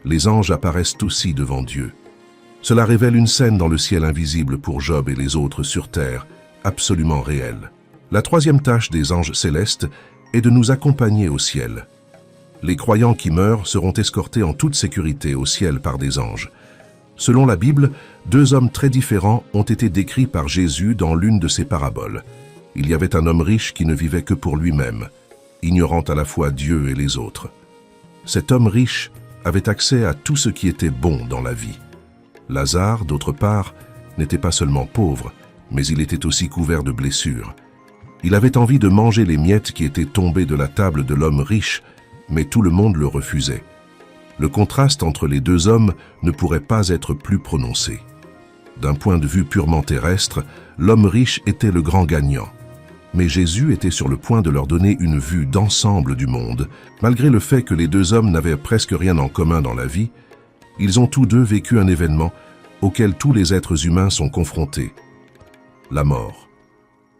Les anges apparaissent aussi devant Dieu. Cela révèle une scène dans le ciel invisible pour Job et les autres sur terre, absolument réelle. La troisième tâche des anges célestes est de nous accompagner au ciel. Les croyants qui meurent seront escortés en toute sécurité au ciel par des anges. Selon la Bible, 2 hommes très différents ont été décrits par Jésus dans l'une de ses paraboles. Il y avait un homme riche qui ne vivait que pour lui-même, ignorant à la fois Dieu et les autres. Cet homme riche avait accès à tout ce qui était bon dans la vie. Lazare, d'autre part, n'était pas seulement pauvre, mais il était aussi couvert de blessures. Il avait envie de manger les miettes qui étaient tombées de la table de l'homme riche, mais tout le monde le refusait. Le contraste entre les 2 hommes ne pourrait pas être plus prononcé. D'un point de vue purement terrestre, l'homme riche était le grand gagnant. Mais Jésus était sur le point de leur donner une vue d'ensemble du monde. Malgré le fait que les 2 hommes n'avaient presque rien en commun dans la vie, ils ont tous 2 vécu un événement auquel tous les êtres humains sont confrontés: la mort.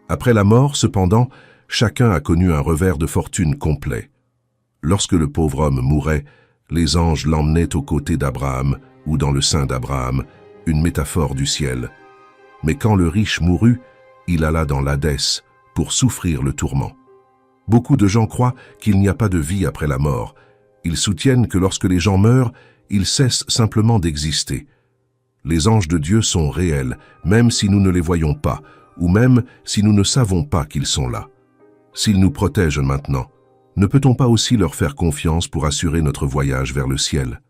Après la mort, cependant, chacun a connu un revers de fortune complet. Lorsque le pauvre homme mourait, les anges l'emmenaient aux côtés d'Abraham ou dans le sein d'Abraham, une métaphore du ciel. Mais quand le riche mourut, il alla dans l'Hadès pour souffrir le tourment. Beaucoup de gens croient qu'il n'y a pas de vie après la mort. Ils soutiennent que lorsque les gens meurent, ils cessent simplement d'exister. Les anges de Dieu sont réels, même si nous ne les voyons pas, ou même si nous ne savons pas qu'ils sont là. S'ils nous protègent maintenant, ne peut-on pas aussi leur faire confiance pour assurer notre voyage vers le ciel?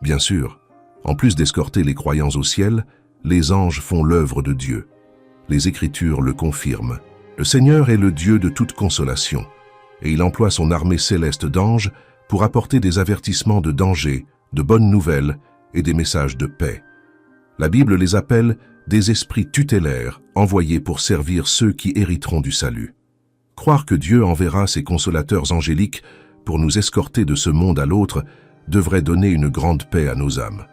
Bien sûr, en plus d'escorter les croyants au ciel, les anges font l'œuvre de Dieu. Les Écritures le confirment. Le Seigneur est le Dieu de toute consolation, et il emploie son armée céleste d'anges pour apporter des avertissements de danger, de bonnes nouvelles et des messages de paix. La Bible les appelle des esprits tutélaires envoyés pour servir ceux qui hériteront du salut. Croire que Dieu enverra ses consolateurs angéliques pour nous escorter de ce monde à l'autre devrait donner une grande paix à nos âmes.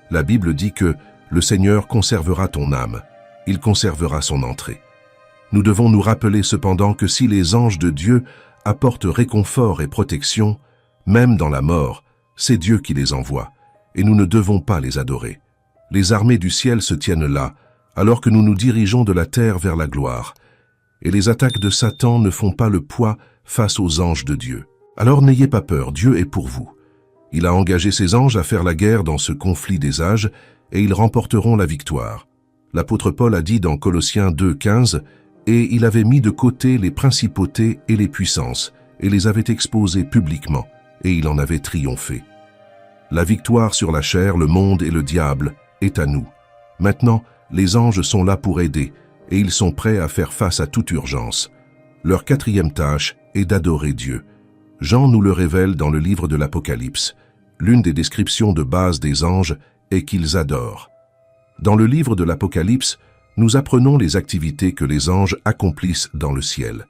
La Bible dit que le Seigneur conservera ton âme, il conservera son entrée. Nous devons nous rappeler cependant que si les anges de Dieu apportent réconfort et protection, même dans la mort, c'est Dieu qui les envoie, et nous ne devons pas les adorer. Les armées du ciel se tiennent là, alors que nous nous dirigeons de la terre vers la gloire, et les attaques de Satan ne font pas le poids face aux anges de Dieu. Alors n'ayez pas peur, Dieu est pour vous. Il a engagé ses anges à faire la guerre dans ce conflit des âges, et ils remporteront la victoire. L'apôtre Paul a dit dans Colossiens 2,15 « Et il avait mis de côté les principautés et les puissances, et les avait exposées publiquement, et il en avait triomphé. » La victoire sur la chair, le monde et le diable est à nous. Maintenant, les anges sont là pour aider, et ils sont prêts à faire face à toute urgence. Leur quatrième tâche est d'adorer Dieu. Jean nous le révèle dans le livre de l'Apocalypse. L'une des descriptions de base des anges est qu'ils adorent. Dans le livre de l'Apocalypse, nous apprenons les activités que les anges accomplissent dans le ciel.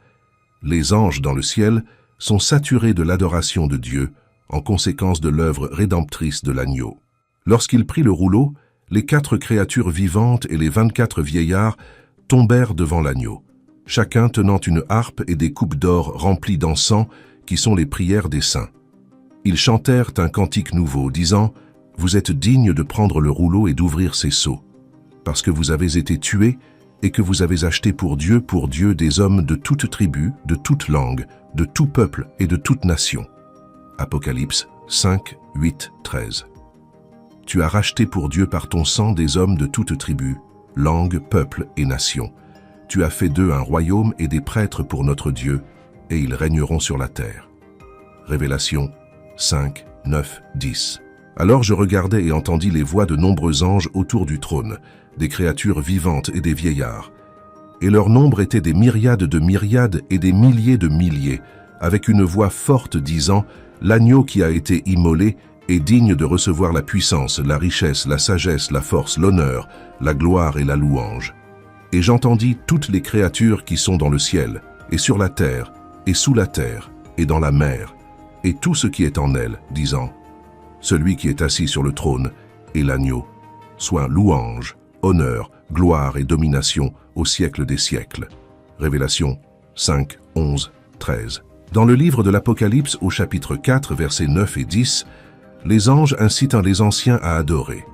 Les anges dans le ciel sont saturés de l'adoration de Dieu, en conséquence de l'œuvre rédemptrice de l'agneau. Lorsqu'il prit le rouleau, les 4 créatures vivantes et les 24 vieillards tombèrent devant l'agneau, chacun tenant une harpe et des coupes d'or remplies d'encens, qui sont les prières des saints. Ils chantèrent un cantique nouveau, disant « Vous êtes dignes de prendre le rouleau et d'ouvrir ses sceaux, parce que vous avez été tués et que vous avez acheté pour Dieu des hommes de toute tribu, de toute langue, de tout peuple et de toute nation. » Apocalypse 5, 8, 13. Tu as racheté pour Dieu par ton sang des hommes de toute tribu, langue, peuple et nation. Tu as fait d'eux un royaume et des prêtres pour notre Dieu, et ils régneront sur la terre. Révélation 5, 9, 10. Alors je regardais et entendis les voix de nombreux anges autour du trône, des créatures vivantes et des vieillards. Et leur nombre était des myriades de myriades et des milliers de milliers, avec une voix forte disant « L'agneau qui a été immolé est digne de recevoir la puissance, la richesse, la sagesse, la force, l'honneur, la gloire et la louange. » Et j'entendis toutes les créatures qui sont dans le ciel, et sur la terre, et sous la terre, et dans la mer, et tout ce qui est en elle, disant « Celui qui est assis sur le trône, et l'agneau, soit louange, honneur, gloire et domination au siècle des siècles. » Révélation 5, 11, 13. Dans le livre de l'Apocalypse, au chapitre 4, versets 9 et 10, les anges incitent les anciens à adorer.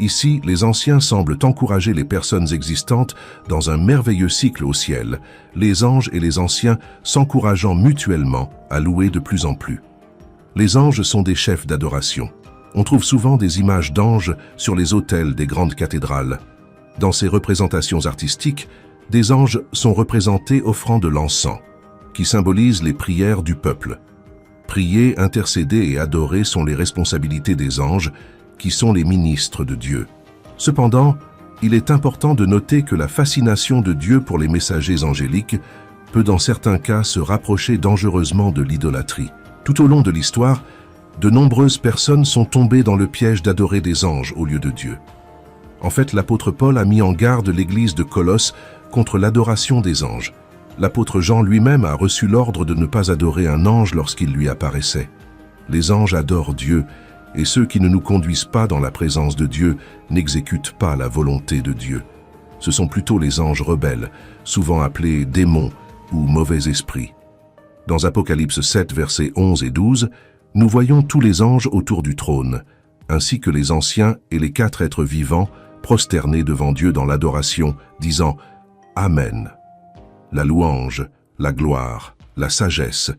Ici, les anciens semblent encourager les personnes existantes dans un merveilleux cycle au ciel, les anges et les anciens s'encourageant mutuellement à louer de plus en plus. Les anges sont des chefs d'adoration. On trouve souvent des images d'anges sur les autels des grandes cathédrales. Dans ces représentations artistiques, des anges sont représentés offrant de l'encens, qui symbolise les prières du peuple. Prier, intercéder et adorer sont les responsabilités des anges, qui sont les ministres de Dieu. Cependant, il est important de noter que la fascination de Dieu pour les messagers angéliques peut dans certains cas se rapprocher dangereusement de l'idolâtrie. Tout au long de l'histoire, de nombreuses personnes sont tombées dans le piège d'adorer des anges au lieu de Dieu. En fait, l'apôtre Paul a mis en garde l'église de Colosse contre l'adoration des anges. L'apôtre Jean lui-même a reçu l'ordre de ne pas adorer un ange lorsqu'il lui apparaissait. Les anges adorent Dieu, et ceux qui ne nous conduisent pas dans la présence de Dieu n'exécutent pas la volonté de Dieu. Ce sont plutôt les anges rebelles, souvent appelés démons ou mauvais esprits. Dans Apocalypse 7, versets 11 et 12, nous voyons tous les anges autour du trône, ainsi que les anciens et les 4 êtres vivants prosternés devant Dieu dans l'adoration, disant « Amen ». La louange, la gloire, la sagesse,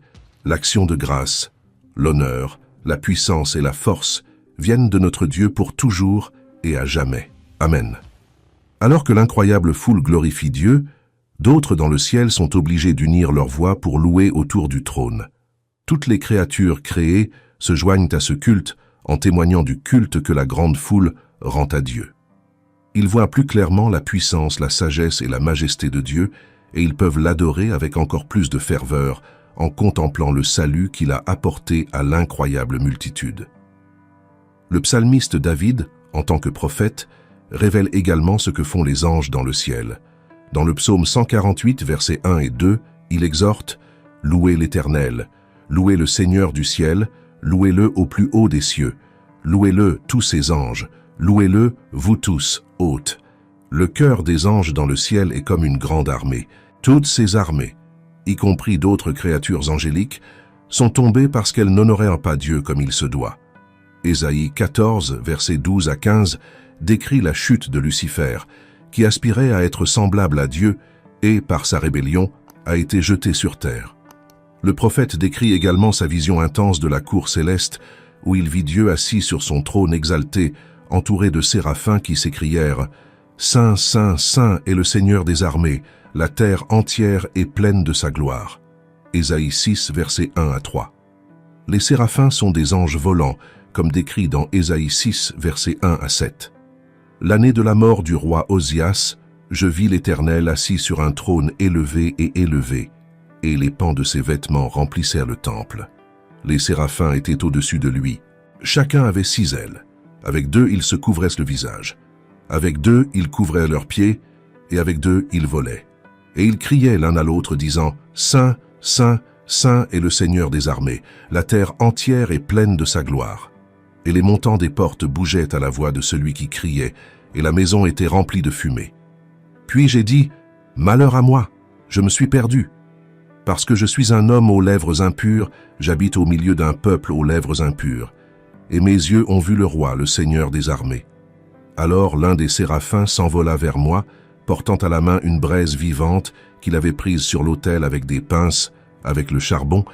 l'action de grâce, l'honneur, la puissance et la force viennent de notre Dieu pour toujours et à jamais. Amen. Alors que l'incroyable foule glorifie Dieu, d'autres dans le ciel sont obligés d'unir leur voix pour louer autour du trône. Toutes les créatures créées se joignent à ce culte en témoignant du culte que la grande foule rend à Dieu. Ils voient plus clairement la puissance, la sagesse et la majesté de Dieu, et ils peuvent l'adorer avec encore plus de ferveur en contemplant le salut qu'il a apporté à l'incroyable multitude. Le psalmiste David, en tant que prophète, révèle également ce que font les anges dans le ciel. Dans le psaume 148, versets 1 et 2, il exhorte « Louez l'Éternel, louez le Seigneur du ciel, louez-le au plus haut des cieux, louez-le tous ses anges, louez-le vous tous, hôtes. Le chœur des anges dans le ciel est comme une grande armée. Toutes ces armées, y compris d'autres créatures angéliques, sont tombées parce qu'elles n'honoraient pas Dieu comme il se doit. Ésaïe 14, versets 12 à 15, décrit la chute de Lucifer, qui aspirait à être semblable à Dieu et, par sa rébellion, a été jeté sur terre. Le prophète décrit également sa vision intense de la cour céleste, où il vit Dieu assis sur son trône exalté, entouré de séraphins qui s'écrièrent « Saint, Saint, Saint est le Seigneur des armées, la terre entière est pleine de sa gloire. » Ésaïe 6, versets 1 à 3. Les séraphins sont des anges volants, comme décrit dans Ésaïe 6, versets 1 à 7. L'année de la mort du roi Osias, je vis l'Éternel assis sur un trône élevé, et les pans de ses vêtements remplissèrent le temple. Les séraphins étaient au-dessus de lui. Chacun avait 6 ailes. Avec 2, ils se couvraient le visage. Avec 2, ils couvraient leurs pieds, et avec 2, ils volaient. Et ils criaient l'un à l'autre, disant « Saint, Saint, Saint est le Seigneur des armées, la terre entière est pleine de sa gloire. » Et les montants des portes bougeaient à la voix de celui qui criait, et la maison était remplie de fumée. Puis j'ai dit « Malheur à moi, je me suis perdu. Parce que je suis un homme aux lèvres impures, j'habite au milieu d'un peuple aux lèvres impures. Et mes yeux ont vu le roi, le Seigneur des armées. » Alors l'un des séraphins s'envola vers moi, portant à la main une braise vivante qu'il avait prise sur l'autel avec des pinces, avec le charbon,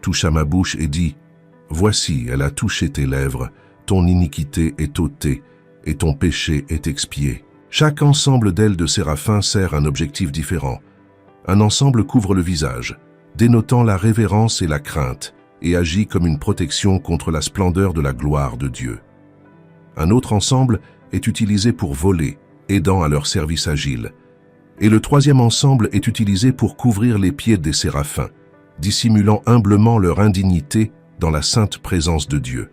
toucha ma bouche et dit « Voici, elle a touché tes lèvres, ton iniquité est ôtée, et ton péché est expié. » Chaque ensemble d'ailes de séraphins sert un objectif différent. Un ensemble couvre le visage, dénotant la révérence et la crainte, et agit comme une protection contre la splendeur de la gloire de Dieu. Un autre ensemble est utilisé pour voler, aidant à leur service agile. Et le troisième ensemble est utilisé pour couvrir les pieds des séraphins, dissimulant humblement leur indignité dans la sainte présence de Dieu.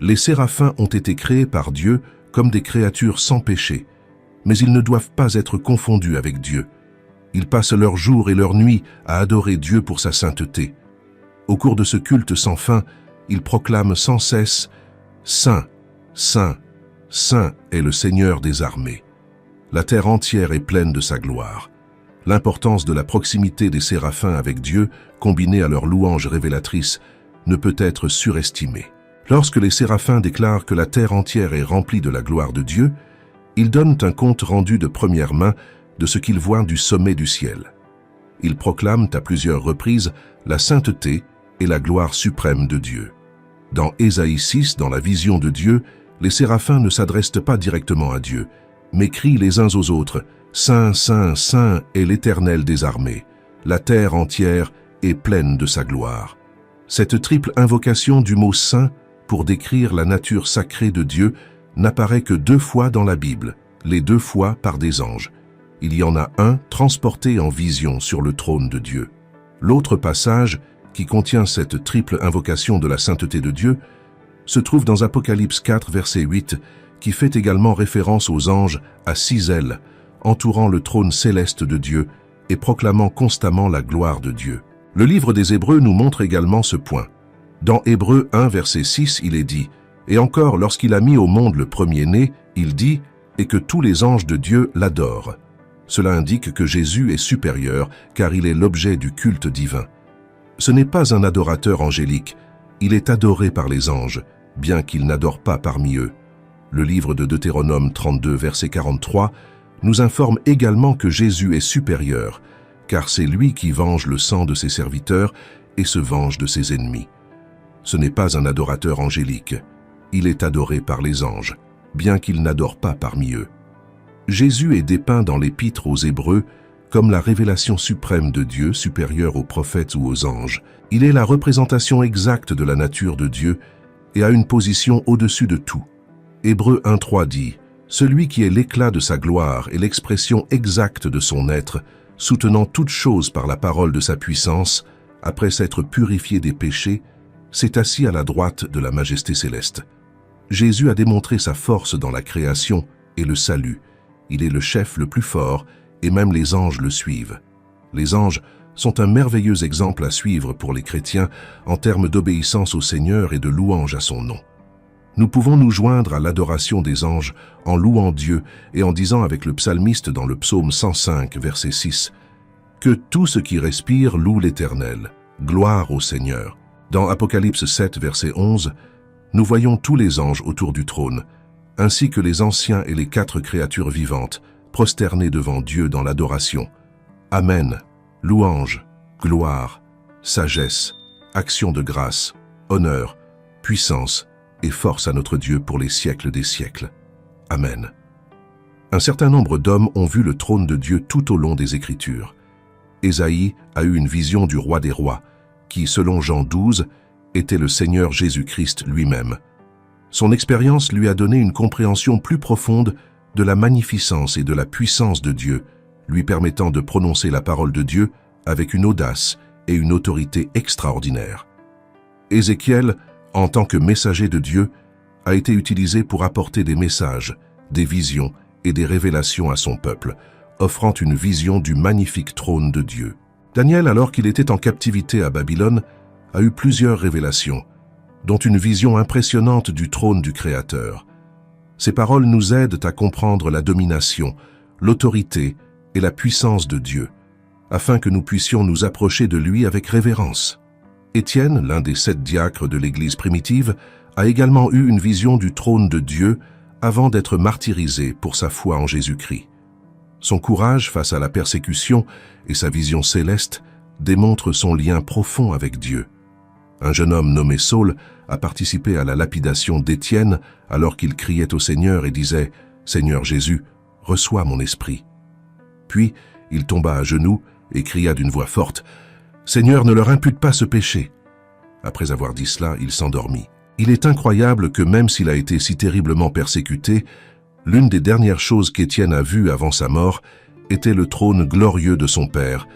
Les séraphins ont été créés par Dieu comme des créatures sans péché, mais ils ne doivent pas être confondus avec Dieu. Ils passent leur jour et leur nuit à adorer Dieu pour sa sainteté. Au cours de ce culte sans fin, ils proclament sans cesse « Saint, Saint, Saint est le Seigneur des armées. » La terre entière est pleine de sa gloire. L'importance de la proximité des séraphins avec Dieu, combinée à leur louange révélatrice, ne peut être surestimée. Lorsque les séraphins déclarent que la terre entière est remplie de la gloire de Dieu, ils donnent un compte rendu de première main de ce qu'ils voient du sommet du ciel. Ils proclament à plusieurs reprises la sainteté et la gloire suprême de Dieu. Dans Ésaïe 6, dans la vision de Dieu, les séraphins ne s'adressent pas directement à Dieu, mais crient les uns aux autres « Saint, Saint, Saint est l'Éternel des armées, la terre entière est pleine de sa gloire. » Cette triple invocation du mot « saint » pour décrire la nature sacrée de Dieu n'apparaît que 2 fois dans la Bible, les 2 fois par des anges. Il y en a un transporté en vision sur le trône de Dieu. L'autre passage, qui contient cette triple invocation de la sainteté de Dieu, se trouve dans Apocalypse 4, verset 8, qui fait également référence aux anges à 6 ailes, entourant le trône céleste de Dieu et proclamant constamment la gloire de Dieu. Le livre des Hébreux nous montre également ce point. Dans Hébreux 1, verset 6, il est dit « Et encore, lorsqu'il a mis au monde le premier-né, il dit « Et que tous les anges de Dieu l'adorent ». Cela indique que Jésus est supérieur, car il est l'objet du culte divin. Ce n'est pas un adorateur angélique, il est adoré par les anges, bien qu'il n'adore pas parmi eux. Le livre de Deutéronome 32, verset 43, nous informe également que Jésus est supérieur, car c'est lui qui venge le sang de ses serviteurs et se venge de ses ennemis. Ce n'est pas un adorateur angélique, il est adoré par les anges, bien qu'il n'adore pas parmi eux. Jésus est dépeint dans l'Épître aux Hébreux comme la révélation suprême de Dieu, supérieure aux prophètes ou aux anges. Il est la représentation exacte de la nature de Dieu et a une position au-dessus de tout. Hébreux 1.3 dit « Celui qui est l'éclat de sa gloire et l'expression exacte de son être, soutenant toutes choses par la parole de sa puissance, après s'être purifié des péchés, s'est assis à la droite de la majesté céleste. » Jésus a démontré sa force dans la création et le salut. Il est le chef le plus fort et même les anges le suivent. Les anges sont un merveilleux exemple à suivre pour les chrétiens en termes d'obéissance au Seigneur et de louange à son nom. Nous pouvons nous joindre à l'adoration des anges en louant Dieu et en disant avec le psalmiste dans le psaume 105, verset 6, « Que tout ce qui respire loue l'Éternel. Gloire au Seigneur. Dans Apocalypse 7, verset 11, nous voyons tous les anges autour du trône, ainsi que les anciens et les 4 créatures vivantes, prosternés devant Dieu dans l'adoration. Amen. Louange, gloire, sagesse, action de grâce, honneur, puissance et force à notre Dieu pour les siècles des siècles. Amen. Un certain nombre d'hommes ont vu le trône de Dieu tout au long des Écritures. Ésaïe a eu une vision du roi des rois, qui, selon Jean 12, était le Seigneur Jésus-Christ lui-même. Son expérience lui a donné une compréhension plus profonde de la magnificence et de la puissance de Dieu, lui permettant de prononcer la parole de Dieu avec une audace et une autorité extraordinaires. Ézéchiel, en tant que messager de Dieu, a été utilisé pour apporter des messages, des visions et des révélations à son peuple, offrant une vision du magnifique trône de Dieu. Daniel, alors qu'il était en captivité à Babylone, a eu plusieurs révélations, dont une vision impressionnante du trône du Créateur. Ces paroles nous aident à comprendre la domination, l'autorité et la puissance de Dieu, afin que nous puissions nous approcher de lui avec révérence. Étienne, l'un des 7 diacres de l'Église primitive, a également eu une vision du trône de Dieu avant d'être martyrisé pour sa foi en Jésus-Christ. Son courage face à la persécution et sa vision céleste démontrent son lien profond avec Dieu. Un jeune homme nommé Saul a participé à la lapidation d'Étienne alors qu'il criait au Seigneur et disait « Seigneur Jésus, reçois mon esprit ». Puis, il tomba à genoux et cria d'une voix forte « Seigneur, ne leur impute pas ce péché ». Après avoir dit cela, il s'endormit. Il est incroyable que même s'il a été si terriblement persécuté, l'une des dernières choses qu'Étienne a vues avant sa mort était le trône glorieux de son Père,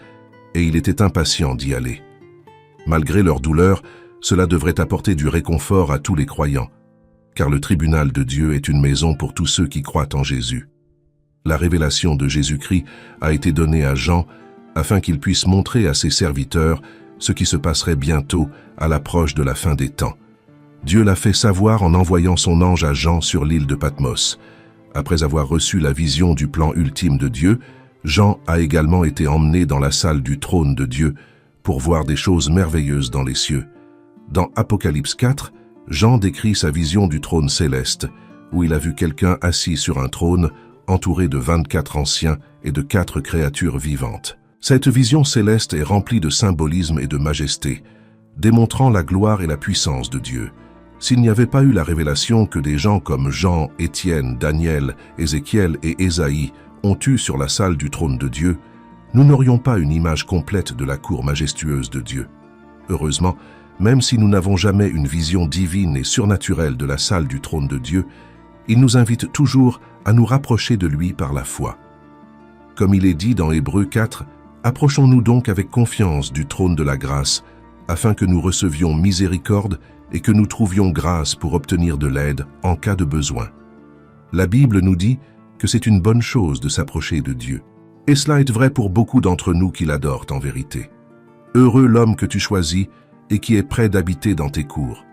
et il était impatient d'y aller. Malgré leur douleur, cela devrait apporter du réconfort à tous les croyants, car le tribunal de Dieu est une maison pour tous ceux qui croient en Jésus. La révélation de Jésus-Christ a été donnée à Jean afin qu'il puisse montrer à ses serviteurs ce qui se passerait bientôt à l'approche de la fin des temps. Dieu l'a fait savoir en envoyant son ange à Jean sur l'île de Patmos. Après avoir reçu la vision du plan ultime de Dieu, Jean a également été emmené dans la salle du trône de Dieu pour voir des choses merveilleuses dans les cieux. Dans Apocalypse 4, Jean décrit sa vision du trône céleste, où il a vu quelqu'un assis sur un trône, entouré de 24 anciens et de 4 créatures vivantes. Cette vision céleste est remplie de symbolisme et de majesté, démontrant la gloire et la puissance de Dieu. S'il n'y avait pas eu la révélation que des gens comme Jean, Étienne, Daniel, Ézéchiel et Ésaïe ont eue sur la salle du trône de Dieu, nous n'aurions pas une image complète de la cour majestueuse de Dieu. Heureusement, même si nous n'avons jamais une vision divine et surnaturelle de la salle du trône de Dieu, il nous invite toujours à nous rapprocher de lui par la foi. Comme il est dit dans Hébreux 4, « Approchons-nous donc avec confiance du trône de la grâce, afin que nous recevions miséricorde et que nous trouvions grâce pour obtenir de l'aide en cas de besoin. » La Bible nous dit que c'est une bonne chose de s'approcher de Dieu. Et cela est vrai pour beaucoup d'entre nous qui l'adorent en vérité. Heureux l'homme que tu choisis et qui est prêt d'habiter dans tes cours.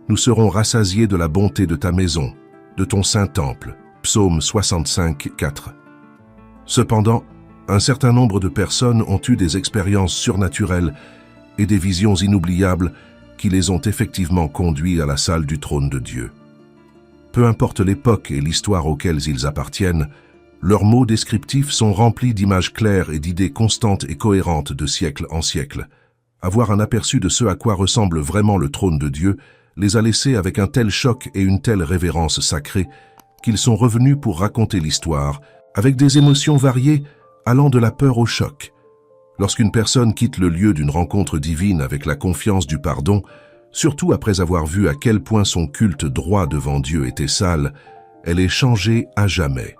Nous serons rassasiés de la bonté de ta maison, de ton saint temple. Psaume 65, 4. Cependant, un certain nombre de personnes ont eu des expériences surnaturelles et des visions inoubliables qui les ont effectivement conduits à la salle du trône de Dieu. Peu importe l'époque et l'histoire auxquelles ils appartiennent, leurs mots descriptifs sont remplis d'images claires et d'idées constantes et cohérentes de siècle en siècle. Avoir un aperçu de ce à quoi ressemble vraiment le trône de Dieu les a laissés avec un tel choc et une telle révérence sacrée qu'ils sont revenus pour raconter l'histoire, avec des émotions variées allant de la peur au choc. Lorsqu'une personne quitte le lieu d'une rencontre divine avec la confiance du pardon, surtout après avoir vu à quel point son culte droit devant Dieu était sale, elle est changée à jamais.